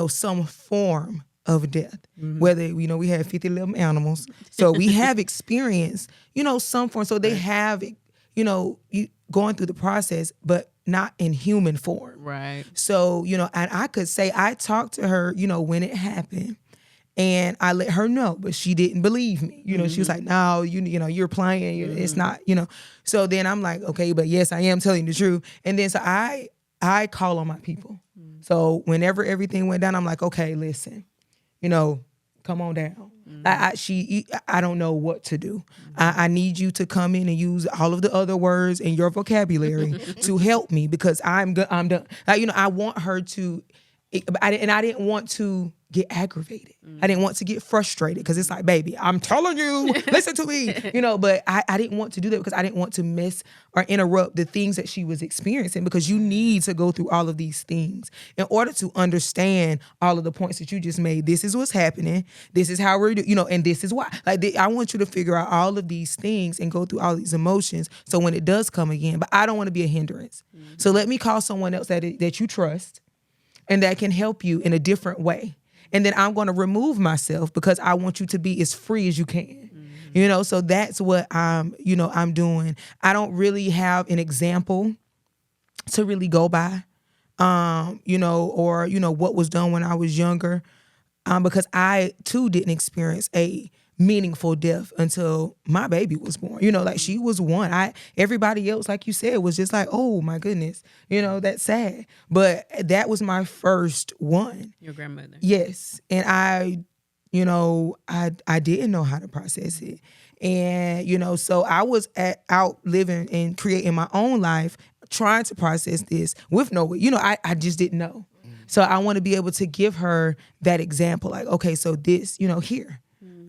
Speaker 2: some form of death. Whether, we had 50 little animals. So we have experienced, some form. So they have, you going through the process, but not in human form.
Speaker 1: Right.
Speaker 2: So, and I could say I talked to her, when it happened. And I let her know, but she didn't believe me. She was like, no, you're playing. It's not, So then I'm like, okay, but yes, I am telling the truth. And then so I call on my people. So whenever everything went down, I'm like, okay, listen, come on down. I don't know what to do. I need you to come in and use all of the other words in your vocabulary to help me, because I'm done. I want her to, I didn't want to get aggravated. I didn't want to get frustrated, because it's like, baby, I'm telling you, listen to me, but I didn't want to do that, because I didn't want to miss or interrupt the things that she was experiencing, because you need to go through all of these things in order to understand all of the points that you just made. This is what's happening. This is how we're doing, and this is why. Like, I want you to figure out all of these things and go through all these emotions. So when it does come again, but I don't want to be a hindrance. So let me call someone else that you trust and that can help you in a different way. And then I'm going to remove myself, because I want you to be as free as you can. So that's what I'm doing. I don't really have an example to really go by, or what was done when I was younger, because I too didn't experience a meaningful death until my baby was born. Like, she was one. Everybody else, like you said, was just like, oh my goodness, that's sad. But that was my first one.
Speaker 1: Your grandmother.
Speaker 2: Yes. And I didn't know how to process it. And, so I was out living and creating my own life, trying to process this with no way. I just didn't know. So I want to be able to give her that example. Like, okay, so this, here.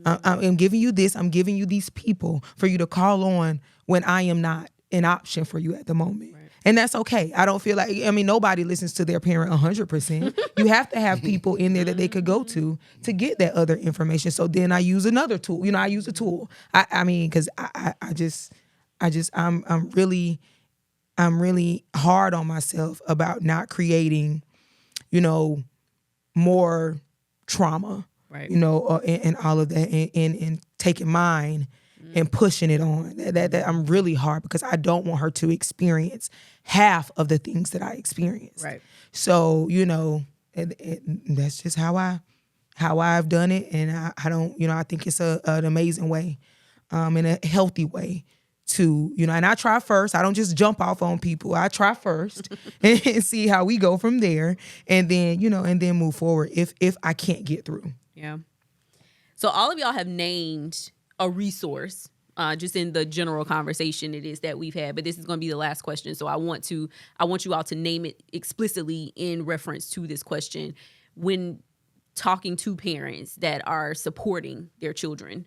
Speaker 2: I'm giving you this. I'm giving you these people for you to call on when I am not an option for you at the moment. Right. And that's okay. I don't feel like, nobody listens to their parent 100%. You have to have people in there that they could go to get that other information. So then I use another tool. I use a tool. Because I'm really hard on myself about not creating, more trauma. Right. And all of that, and taking mine and pushing it on. That I'm really hard, because I don't want her to experience half of the things that I experienced. Right. So that's just how I've done it, and I don't I think it's an amazing way, in a healthy way to and I try first. I don't just jump off on people. I try first and see how we go from there, and then and then move forward if I can't get through.
Speaker 1: Yeah. So all of y'all have named a resource, just in the general conversation it is that we've had, but this is going to be the last question. So I want you all to name it explicitly in reference to this question when talking to parents that are supporting their children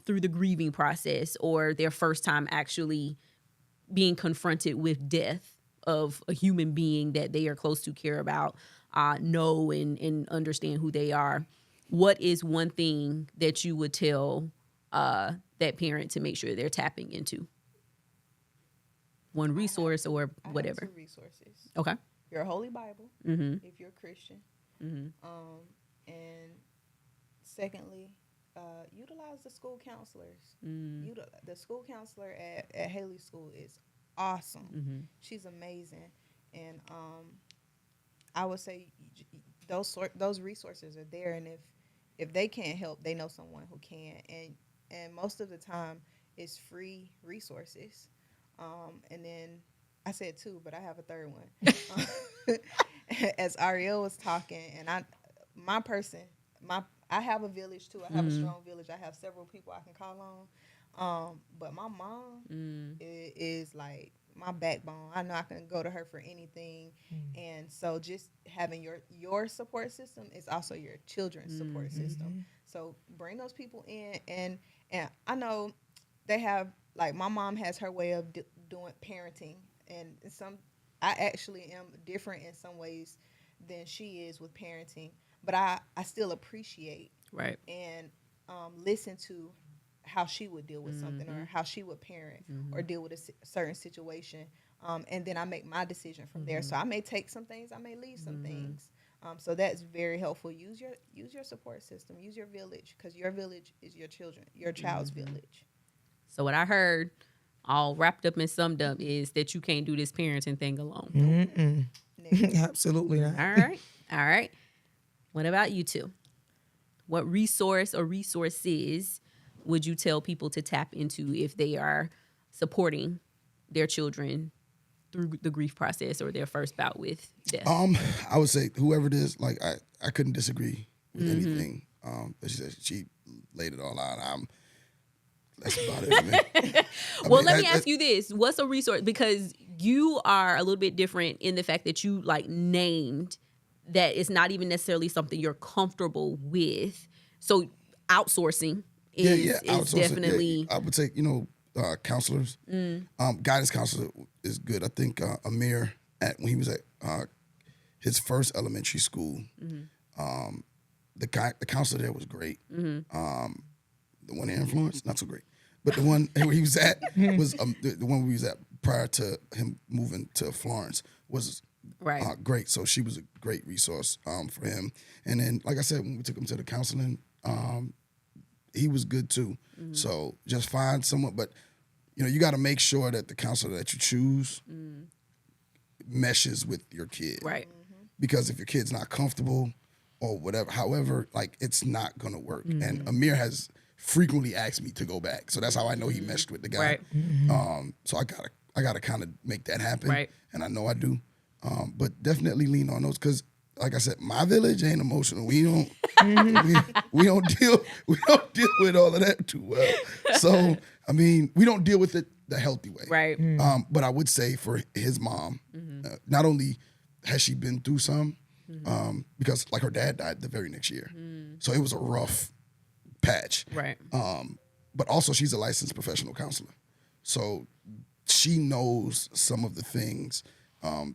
Speaker 1: through the grieving process, or their first time actually being confronted with death of a human being that they are close to, care about. know and understand who they are, what is one thing that you would tell that parent to make sure they're tapping into? One resource or whatever.
Speaker 3: I have 2 resources.
Speaker 1: Okay.
Speaker 3: Your Holy Bible,
Speaker 1: Mm-hmm.
Speaker 3: if you're a Christian.
Speaker 1: Mm-hmm.
Speaker 3: And secondly, utilize the school counselors. The school counselor at Haley School is awesome.
Speaker 1: Mm-hmm.
Speaker 3: She's amazing. And I would say those resources are there. And if they can't help, they know someone who can. And most of the time, it's free resources. And then I said 2, but I have a third one. As Ariel was talking, and I have a village too. I have a strong village. I have several people I can call on. But my mom is like my backbone. I know I can go to her for anything. And so just having your support system is also your children's support system. So bring those people in, and I know they have, like, my mom has her way of doing parenting, and I actually am different in some ways than she is with parenting, but I still appreciate and listen to how she would deal with something, or how she would parent or deal with a certain situation, and then I make my decision from there. So I may take some things, I may leave some things. So that's very helpful. Use your support system. Use your village, because your village is your child's village.
Speaker 1: So what I heard, all wrapped up and summed up, is that you can't do this parenting thing alone.
Speaker 2: Absolutely not.
Speaker 1: All right. What about you two? What resource or resources would you tell people to tap into if they are supporting their children through the grief process or their first bout with death?
Speaker 4: I would say whoever it is, like, I couldn't disagree with anything that she said. She laid it all out. That's about it for me.
Speaker 1: Let me ask you this. What's a resource? Because you are a little bit different in the fact that you, like, named that it's not even necessarily something you're comfortable with. So outsourcing is definitely...
Speaker 4: I would say, counselors. Guidance counselor is good. I think Amir, when he was at his first elementary school, the counselor there was great. The one in Florence, not so great. But the one where he was at was the one we was at prior to him moving to Florence was great. So she was a great resource for him. And then, like I said, when we took him to the counseling, he was good too. So just find someone, but you got to make sure that the counselor that you choose meshes with your kid.
Speaker 1: Right.
Speaker 4: Because if your kid's not comfortable or whatever, however, like, it's not gonna work. And Amir has frequently asked me to go back, so that's how I know he meshed with the guy. So I gotta kind of make that happen, and I know I do. But definitely lean on those, because, like I said, my village ain't emotional. We don't we don't deal with all of that too well. So I mean, we don't deal with it the healthy way,
Speaker 1: Right.
Speaker 4: But I would say for his mom, not only has she been through some, because, like, her dad died the very next year, so it was a rough patch.
Speaker 1: Right.
Speaker 4: But also, she's a licensed professional counselor, so she knows some of the things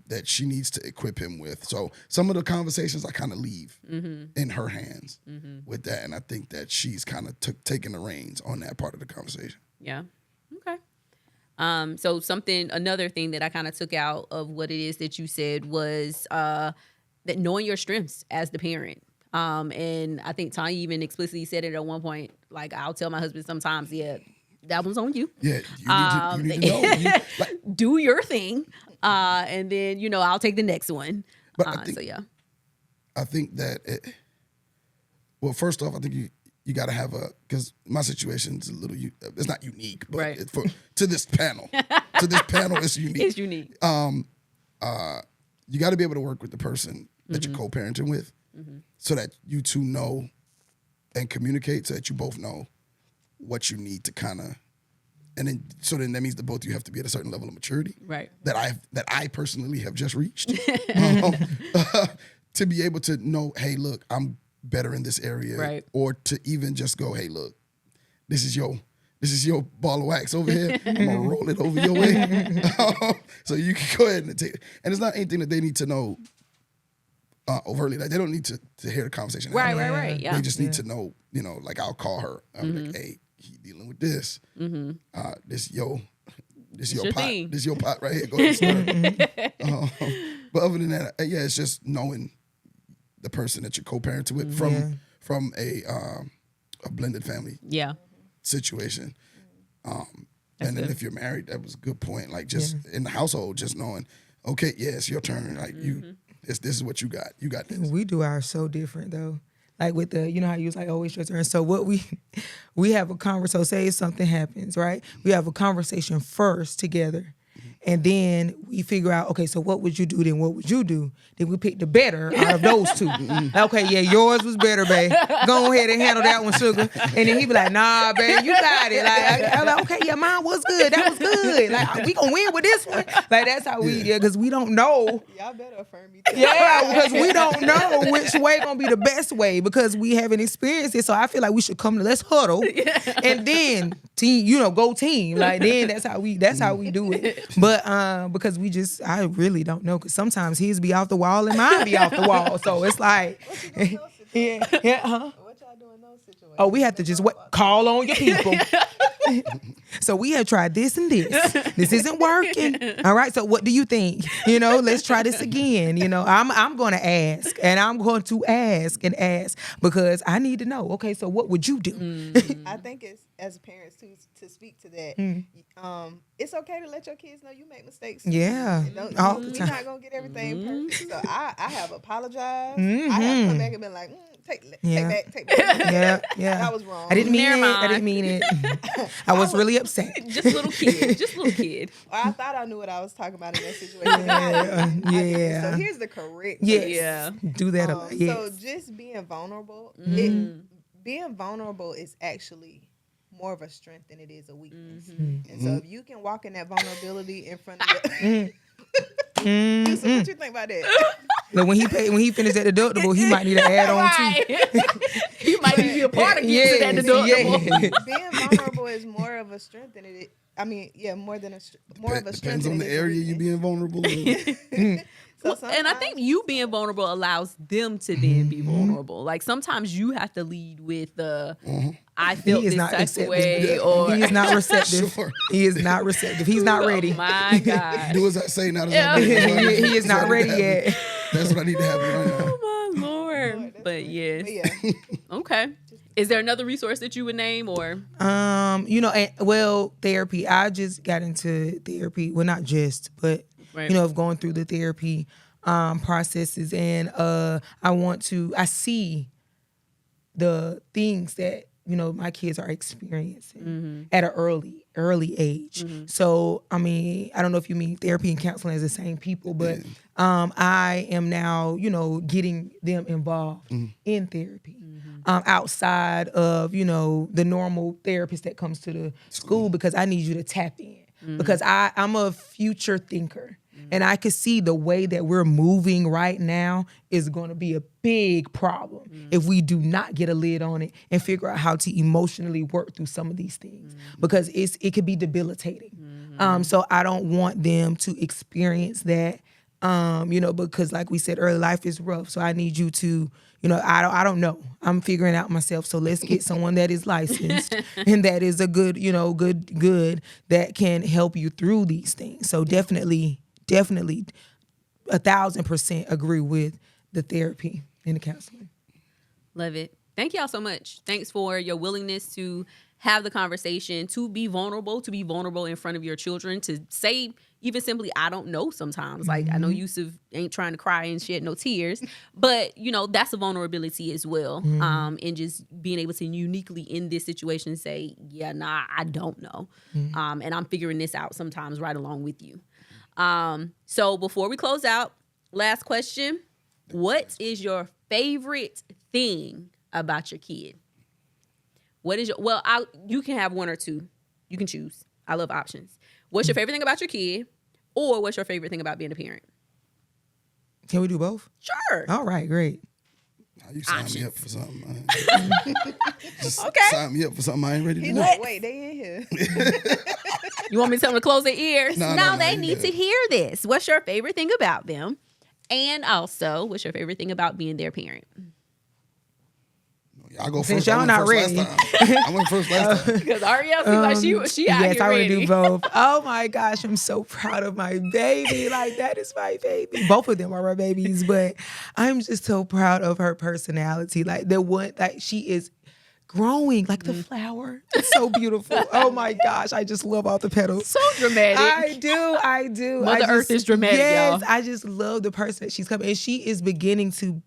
Speaker 4: that she needs to equip him with. So some of the conversations I kind of leave in her hands with that, and I think that she's kind of taking the reins on that part of the conversation.
Speaker 1: Yeah. Okay. So another thing that I kind of took out of what it is that you said was that knowing your strengths as the parent. And I think Tanya even explicitly said it at one point, like, I'll tell my husband sometimes, that one's on you.
Speaker 4: Yeah, you need to know.
Speaker 1: Do your thing, and then, I'll take the next one.
Speaker 4: But
Speaker 1: I
Speaker 4: think that, well, first off, I think you got to have because my situation's a little, it's not unique, but to this panel, it's unique.
Speaker 1: It's unique.
Speaker 4: You got to be able to work with the person that you're co-parenting with, so that you two know and communicate, so that you both know what you need to kind of, and then that means that both of you have to be at a certain level of maturity,
Speaker 1: right?
Speaker 4: That I personally have just reached, to be able to know, hey, look, I'm better in this area,
Speaker 1: right?
Speaker 4: Or to even just go, hey, look, this is your ball of wax over here. I'm gonna roll it over your way, so you can go ahead and take it. And it's not anything that they need to know overtly. Like they don't need to hear the conversation.
Speaker 1: Right. Yeah.
Speaker 4: They just need to know, like I'll call her. I'm like, hey, he dealing with this. This your pot.
Speaker 1: thing.
Speaker 4: This your pot right here. Go ahead and start. But other than that, it's just knowing the person that you're co-parenting with from a blended family situation. And then if you're married, that was a good point. Like just in the household, just knowing, okay, it's your turn. Like this is what you got. You got this.
Speaker 2: We do ours so different though. Like with the, how you was like, always your turn. So what we have a conversation, so say something happens, right? We have a conversation first together. And then we figure out, okay, so what would you do? Then what would you do? Then we pick the better out of those two. Okay, yours was better, babe. Go ahead and handle that one, sugar. And then he be like, nah, babe, you got it. Like, I'm like, okay, mine was good. That was good. Like, we gonna win with this one. Like, that's how we, because we don't know.
Speaker 3: Y'all better affirm me.
Speaker 2: Because we don't know which way gonna be the best way because we haven't experienced it. So I feel like we should come to let's huddle and then team, go team. Like then that's how we do it. But because I really don't know because sometimes his be off the wall and mine be off the wall. So it's like,
Speaker 3: What y'all do in those situations?
Speaker 2: Oh, we have to just call on your people. So we have tried this and this. This isn't working. All right. So what do you think? Let's try this again. I'm going to ask and I'm going to ask and ask because I need to know. Okay. So what would you do?
Speaker 3: I think it's as parents to speak to that. It's okay to let your kids know you make mistakes.
Speaker 2: Yeah.
Speaker 3: All the time. You're not going to get everything perfect. So I have apologized. I have come back and been like, take back.
Speaker 2: Yeah.
Speaker 3: I was wrong.
Speaker 2: I didn't mean it. I was really upset.
Speaker 1: Just little kid.
Speaker 3: I thought I knew what I was talking about in that situation.
Speaker 2: Yeah.
Speaker 3: So here's the correct.
Speaker 2: Yes.
Speaker 1: Yeah.
Speaker 2: Do that a lot. Yes.
Speaker 3: So just being vulnerable, being vulnerable is actually more of a strength than it is a weakness. And so if you can walk in that vulnerability in front of you. So what you think about that?
Speaker 2: But when he finished that deductible, he might need to add on too.
Speaker 1: He might need to be a part of getting to that deductible.
Speaker 3: Being vulnerable is more of a strength than it is. I mean, more of a strength.
Speaker 4: Depends on the area you being vulnerable in.
Speaker 1: And I think you being vulnerable allows them to then be vulnerable. Like sometimes you have to lead with the I feel this type of way, or
Speaker 2: he is not receptive.
Speaker 4: Sure.
Speaker 2: He is not receptive. He's not ready.
Speaker 1: Oh my God.
Speaker 4: Do as I say, not as I do.
Speaker 2: He is not ready yet.
Speaker 4: That's what I need to happen right now.
Speaker 1: Oh my Lord. But yes. Okay. Is there another resource that you would name or?
Speaker 2: Therapy. I just got into therapy. Well, not just, but of going through the therapy processes, and I see the things that my kids are experiencing at an early age. So I mean, I don't know if you mean therapy and counseling as the same people, but I am now getting them involved in therapy. Outside of the normal therapist that comes to the school, because I need you to tap in because I'm a future thinker, and I could see the way that we're moving right now is going to be a big problem if we do not get a lid on it and figure out how to emotionally work through some of these things because it could be debilitating. So I don't want them to experience that. Because like we said earlier, life is rough. So I need you to, I don't know. I'm figuring out myself. So let's get someone that is licensed and that is a good, good that can help you through these things. So definitely 1,000% agree with the therapy and the counseling.
Speaker 1: Love it. Thank y'all so much. Thanks for your willingness to have the conversation, to be vulnerable in front of your children, to say even simply, I don't know sometimes. Like, I know Yusuf ain't trying to cry and shed no tears, but, that's a vulnerability as well. And just being able to uniquely in this situation say, I don't know. And I'm figuring this out sometimes right along with you. So before we close out, last question. What is your favorite thing about your kid? What is you can have one or two. You can choose. I love options. What's your favorite thing about your kid? Or what's your favorite thing about being a parent?
Speaker 2: Can we do both?
Speaker 1: Sure.
Speaker 2: All right, great.
Speaker 4: You sign me up for something. Just
Speaker 1: Okay.
Speaker 4: sign me up for something I ain't ready to do.
Speaker 3: Like, wait, they in here.
Speaker 1: You want me to tell them to close their ears?
Speaker 4: No,
Speaker 1: They need to hear this. What's your favorite thing about them? And also, what's your favorite thing about being their parent?
Speaker 4: I'll go
Speaker 2: Since
Speaker 4: first.
Speaker 2: y'all not ready.
Speaker 4: I went first last time.
Speaker 1: Because Ariel seems like she out
Speaker 2: Yes,
Speaker 1: here
Speaker 2: I want to
Speaker 1: ready.
Speaker 2: do both. Oh my gosh, I'm so proud of my baby. Like, that is my baby. Both of them are my babies, but I'm just so proud of her personality. Like, she is growing like the flower. It's so beautiful. Oh my gosh, I just love all the petals.
Speaker 1: So dramatic.
Speaker 2: I do.
Speaker 1: Mother Earth is dramatic,
Speaker 2: yes,
Speaker 1: y'all.
Speaker 2: I just love the person that she's coming, and she is beginning to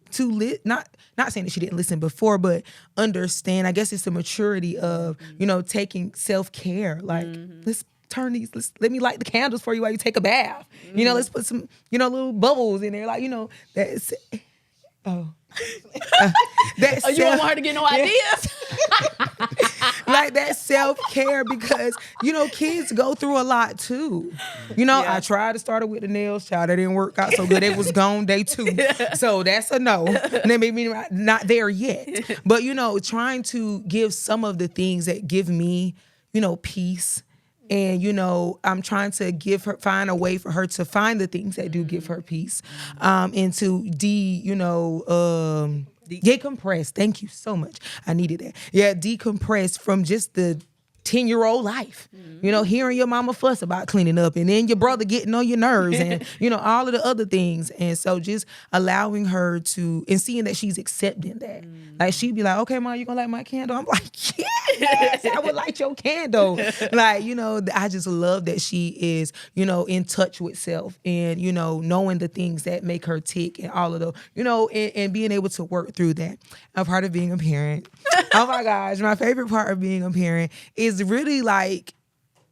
Speaker 2: not saying that she didn't listen before, but understand. I guess it's the maturity of taking self-care. Like, let's turn these. Let me light the candles for you while you take a bath. Let's put some little bubbles in there. Like, that's. Oh.
Speaker 1: You don't want her to get no ideas?
Speaker 2: Like, that self-care, because kids go through a lot too. I tried to start it with the nails, child. That didn't work out so good. It was gone day 2. So that's a no. And that made me not there yet. But trying to give some of the things that give me peace. And, I'm trying to find a way for her to find the things that do give her peace. And to decompress. Thank you so much. I needed that. Yeah, decompress from just the 10-year-old life. Hearing your mama fuss about cleaning up, and then your brother getting on your nerves, and all of the other things. And so just allowing her to, and seeing that she's accepting that. Like, she'd be like, okay, Mom, you gonna light my candle? I'm like, yes, I would light your candle. Like, I just love that she is, in touch with self, and, knowing the things that make her tick, and all of those, and being able to work through that. A part of being a parent. Oh my gosh, my favorite part of being a parent is really like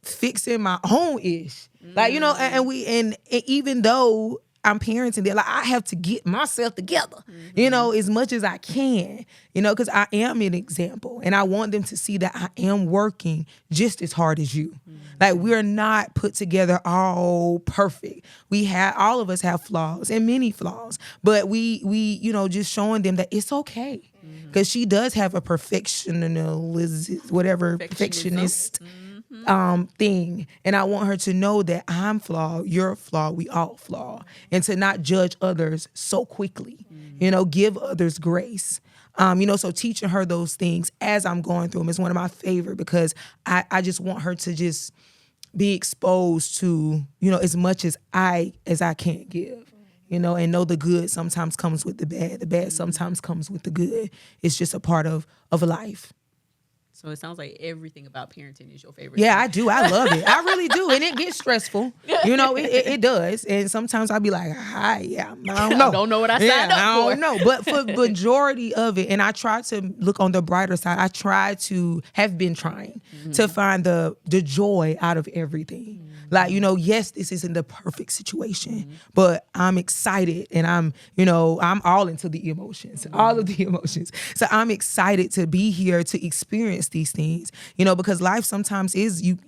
Speaker 2: fixing my own ish. Like, and even though I'm parenting there, like, I have to get myself together, as much as I can, because I am an example, and I want them to see that I am working just as hard as you. Like, we're not put together all perfect. All of us have flaws, and many flaws, but we just showing them that it's okay. Because she does have a perfectionist thing. And I want her to know that I'm flawed, you're flawed, we all flaw. And to not judge others so quickly, give others grace. So teaching her those things as I'm going through them is one of my favorite, because I just want her to just be exposed to, as much as I can't give. And know the good sometimes comes with the bad. The bad sometimes comes with the good. It's just a part of life.
Speaker 1: So it sounds like everything about parenting is your favorite.
Speaker 2: Yeah,
Speaker 1: thing.
Speaker 2: I do. I love it. I really do. And it gets stressful. It does. And sometimes I'll be like, I don't know.
Speaker 1: I don't know what I signed up for.
Speaker 2: I don't know. But for the majority of it, and I try to look on the brighter side, I have been trying to find the joy out of everything. Like, yes, this isn't the perfect situation, but I'm excited, and I'm all into the emotions, all of the emotions. So I'm excited to be here to experience these things, because life sometimes is you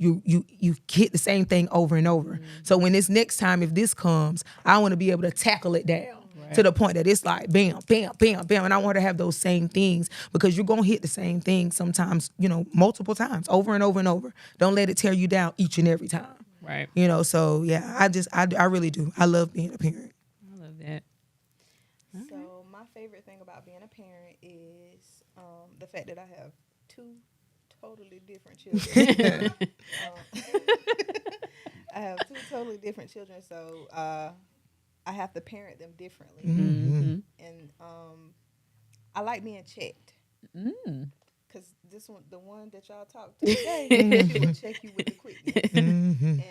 Speaker 2: hit the same thing over and over. So when this next time, if this comes, I want to be able to tackle it down. Right. To the point that it's like bam, bam, bam, bam. And I want to have those same things, because you're going to hit the same thing sometimes, multiple times, over and over and over. Don't let it tear you down each and every time.
Speaker 1: Right.
Speaker 2: So yeah, I really do. I love being a parent.
Speaker 1: I love that.
Speaker 3: So my favorite thing about being a parent is the fact that I have 2 totally different children. I have 2 totally different children, so I have to parent them differently.
Speaker 2: Mm-hmm.
Speaker 3: And I like being checked. Because the one that y'all talked to today, she will check you with the quickness. And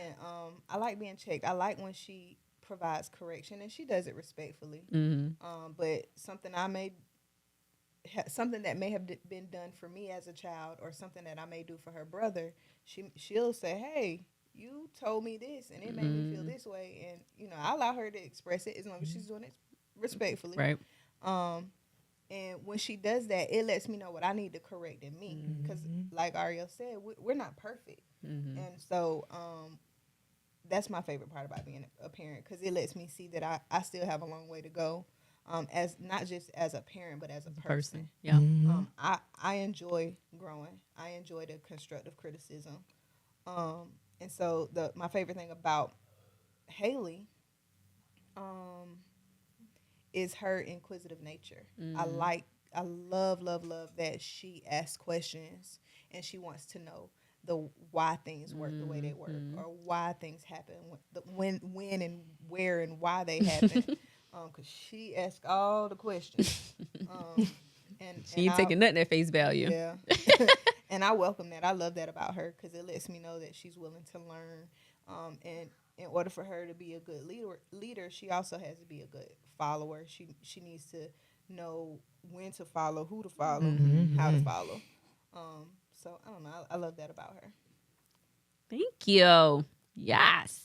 Speaker 3: I like being checked. I like when she provides correction, and she does it respectfully. But something that may have been done for me as a child, or something that I may do for her brother, she'll say, hey, you told me this, and it made me feel this way. And, I allow her to express it as long as she's doing it respectfully.
Speaker 1: Right.
Speaker 3: And when she does that, it lets me know what I need to correct in me. Because like Ariel said, we're not perfect. And so that's my favorite part about being a parent, because it lets me see that I still have a long way to go, as not just as a parent, but as a person.
Speaker 1: Yeah.
Speaker 3: I enjoy growing. I enjoy the constructive criticism. And so my favorite thing about Haley, is her inquisitive nature. I love that she asks questions and she wants to know the why things work the way they work, or why things happen, when and where and why they happen. Because she asks all the questions.
Speaker 1: She ain't taking nothing at face value.
Speaker 3: Yeah. And I welcome that. I love that about her because it lets me know that she's willing to learn. And in order for her to be a good leader, she also has to be a good follower. She needs to know when to follow, who to follow, how to follow. So I don't know. I love that about her.
Speaker 1: Thank you. Yes.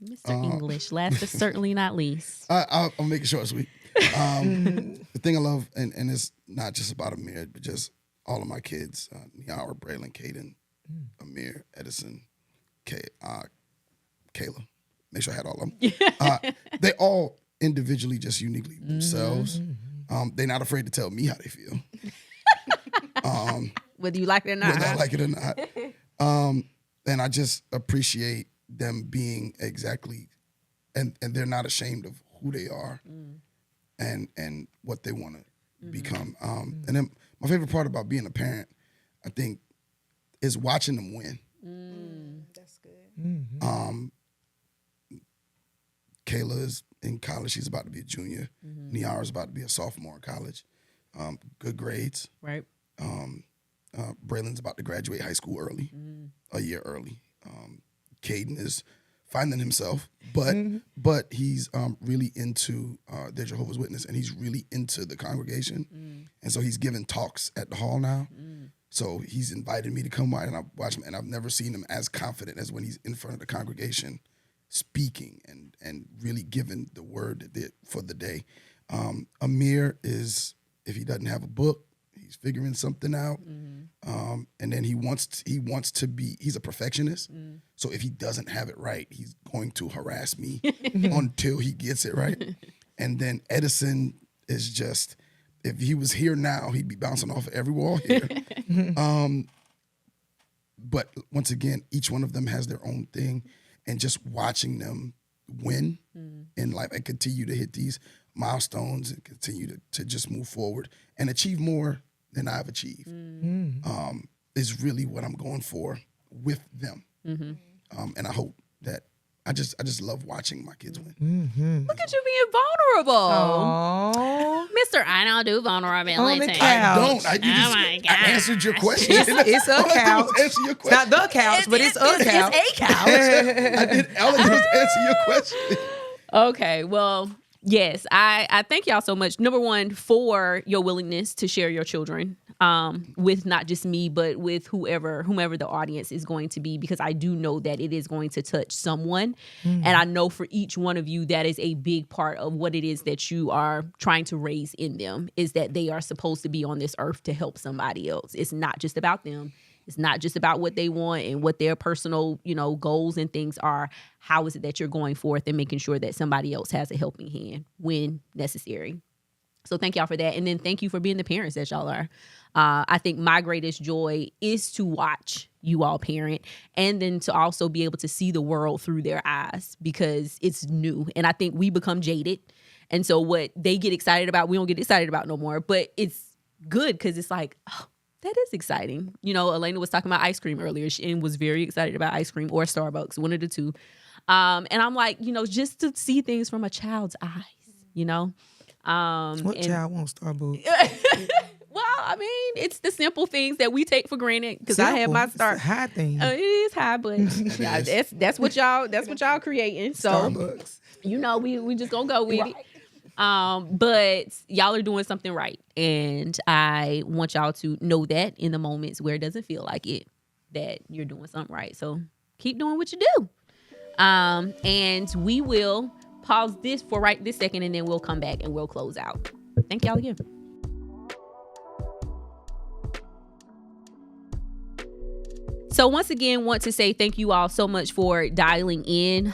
Speaker 1: Mr. English, last but certainly not least.
Speaker 4: I'll make it short and sweet. The thing I love, and it's not just about Amir, but just all of my kids, Niara, Braylon, Caden, Amir, Edison, Kayla. Make sure I had all of them. They all individually just uniquely themselves. They're not afraid to tell me how they feel.
Speaker 1: Whether you like it or not.
Speaker 4: Whether I like it or not. And I just appreciate them being exactly, and they're not ashamed of who they are and what they want to become. And then my favorite part about being a parent, I think, is watching them win.
Speaker 3: That's good.
Speaker 4: Kayla is in college. She's about to be a junior. Niara is about to be a sophomore in college. Good grades.
Speaker 1: Right.
Speaker 4: Braylon's about to graduate high school early, a year early. Caden is finding himself, but he's really into the Jehovah's Witness, and he's really into the congregation. And so he's giving talks at the hall now. So he's invited me to come by and I watch him, and I've never seen him as confident as when he's in front of the congregation speaking and really giving the word for the day. Amir is, if he doesn't have a book, he's figuring something out. And then he wants to be, he's a perfectionist. So if he doesn't have it right, he's going to harass me until he gets it right. And then Edison is just, if he was here now, he'd be bouncing off every wall here. But once again, each one of them has their own thing, and just watching them win in life and continue to hit these milestones and continue to just move forward and achieve more than I've achieved is really what I'm going for with them. And I hope that I just love watching my kids win.
Speaker 1: Look at you being vulnerable.
Speaker 2: Oh,
Speaker 1: Mr. I don't do vulnerability.
Speaker 2: On the couch.
Speaker 4: I don't.
Speaker 1: my God.
Speaker 4: I answered your question.
Speaker 2: it's a
Speaker 4: All I did
Speaker 2: couch.
Speaker 4: was answer your
Speaker 2: It's
Speaker 4: question.
Speaker 2: not the couch, but it's a couch.
Speaker 1: It's a couch.
Speaker 4: All I did was answer your question.
Speaker 1: Okay, well, yes, I thank y'all so much. Number one, for your willingness to share your children with not just me, but with whomever the audience is going to be, because I do know that it is going to touch someone. And I know for each one of you, that is a big part of what it is that you are trying to raise in them, is that they are supposed to be on this earth to help somebody else. It's not just about them. It's not just about what they want and what their personal, goals and things are. How is it that you're going forth and making sure that somebody else has a helping hand when necessary? So thank y'all for that. And then thank you for being the parents that y'all are. I think my greatest joy is to watch you all parent, and then to also be able to see the world through their eyes, because it's new. And I think we become jaded. And so what they get excited about, we don't get excited about no more. But it's good because it's like, oh, that is exciting. Elena was talking about ice cream earlier and was very excited about ice cream or Starbucks, one of the two. And I'm like, just to see things from a child's eyes,
Speaker 2: What child wants Starbucks?
Speaker 1: Well, I mean, it's the simple things that we take for granted, because I have my start.
Speaker 2: It's a high thing.
Speaker 1: It is high, but yeah, that's what y'all creating. So
Speaker 2: Starbucks.
Speaker 1: we just gonna go with it. But y'all are doing something right, and I want y'all to know that in the moments where it doesn't feel like it, that you're doing something right. So keep doing what you do. And we will pause this for right this second, and then we'll come back and we'll close out. Thank y'all again. So once again, want to say thank you all so much for dialing in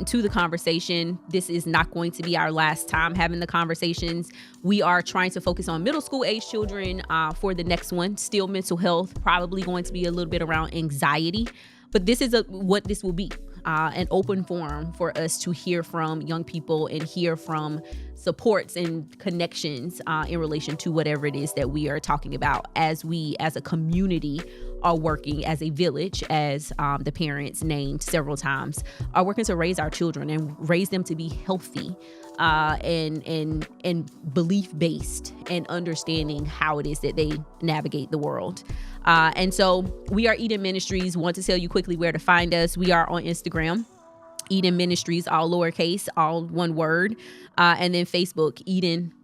Speaker 1: to the conversation. This is not going to be our last time having the conversations. We are trying to focus on middle school age children for the next one. Still mental health, probably going to be a little bit around anxiety. But this is what this will be, an open forum for us to hear from young people and hear from supports and connections in relation to whatever it is that we are talking about, as we as a community are working, as a village, as the parents named several times, are working to raise our children and raise them to be healthy and belief based, and understanding how it is that they navigate the world. And so we are Eden Ministries. Want to tell you quickly where to find us. We are on Instagram, Eden Ministries, all lowercase, all one word. And then Facebook, Eden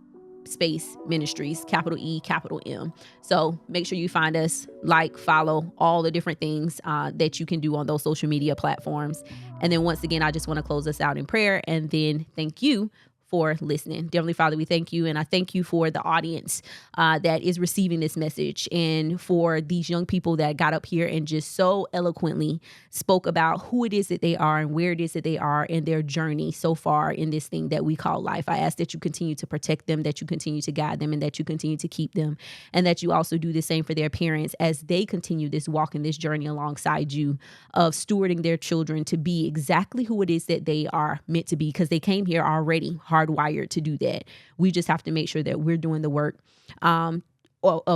Speaker 1: space Ministries, capital E, capital M. So make sure you find us, like, follow, all the different things that you can do on those social media platforms. And then once again, I just want to close us out in prayer and then thank you for listening. Heavenly Father, we thank you. And I thank you for the audience that is receiving this message, and for these young people that got up here and just so eloquently spoke about who it is that they are and where it is that they are in their journey so far in this thing that we call life. I ask that you continue to protect them, that you continue to guide them, and that you continue to keep them, and that you also do the same for their parents as they continue this walk in this journey alongside you of stewarding their children to be exactly who it is that they are meant to be, because they came here already hardwired to do that. We just have to make sure that we're doing the work of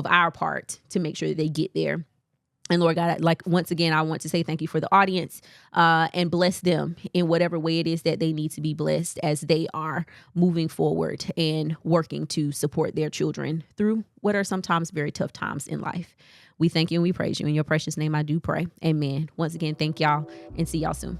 Speaker 1: our part to make sure that they get there. And Lord God, once again, I want to say thank you for the audience and bless them in whatever way it is that they need to be blessed as they are moving forward and working to support their children through what are sometimes very tough times in life. We thank you and we praise you. In your precious name, I do pray. Amen. Once again, thank y'all and see y'all soon.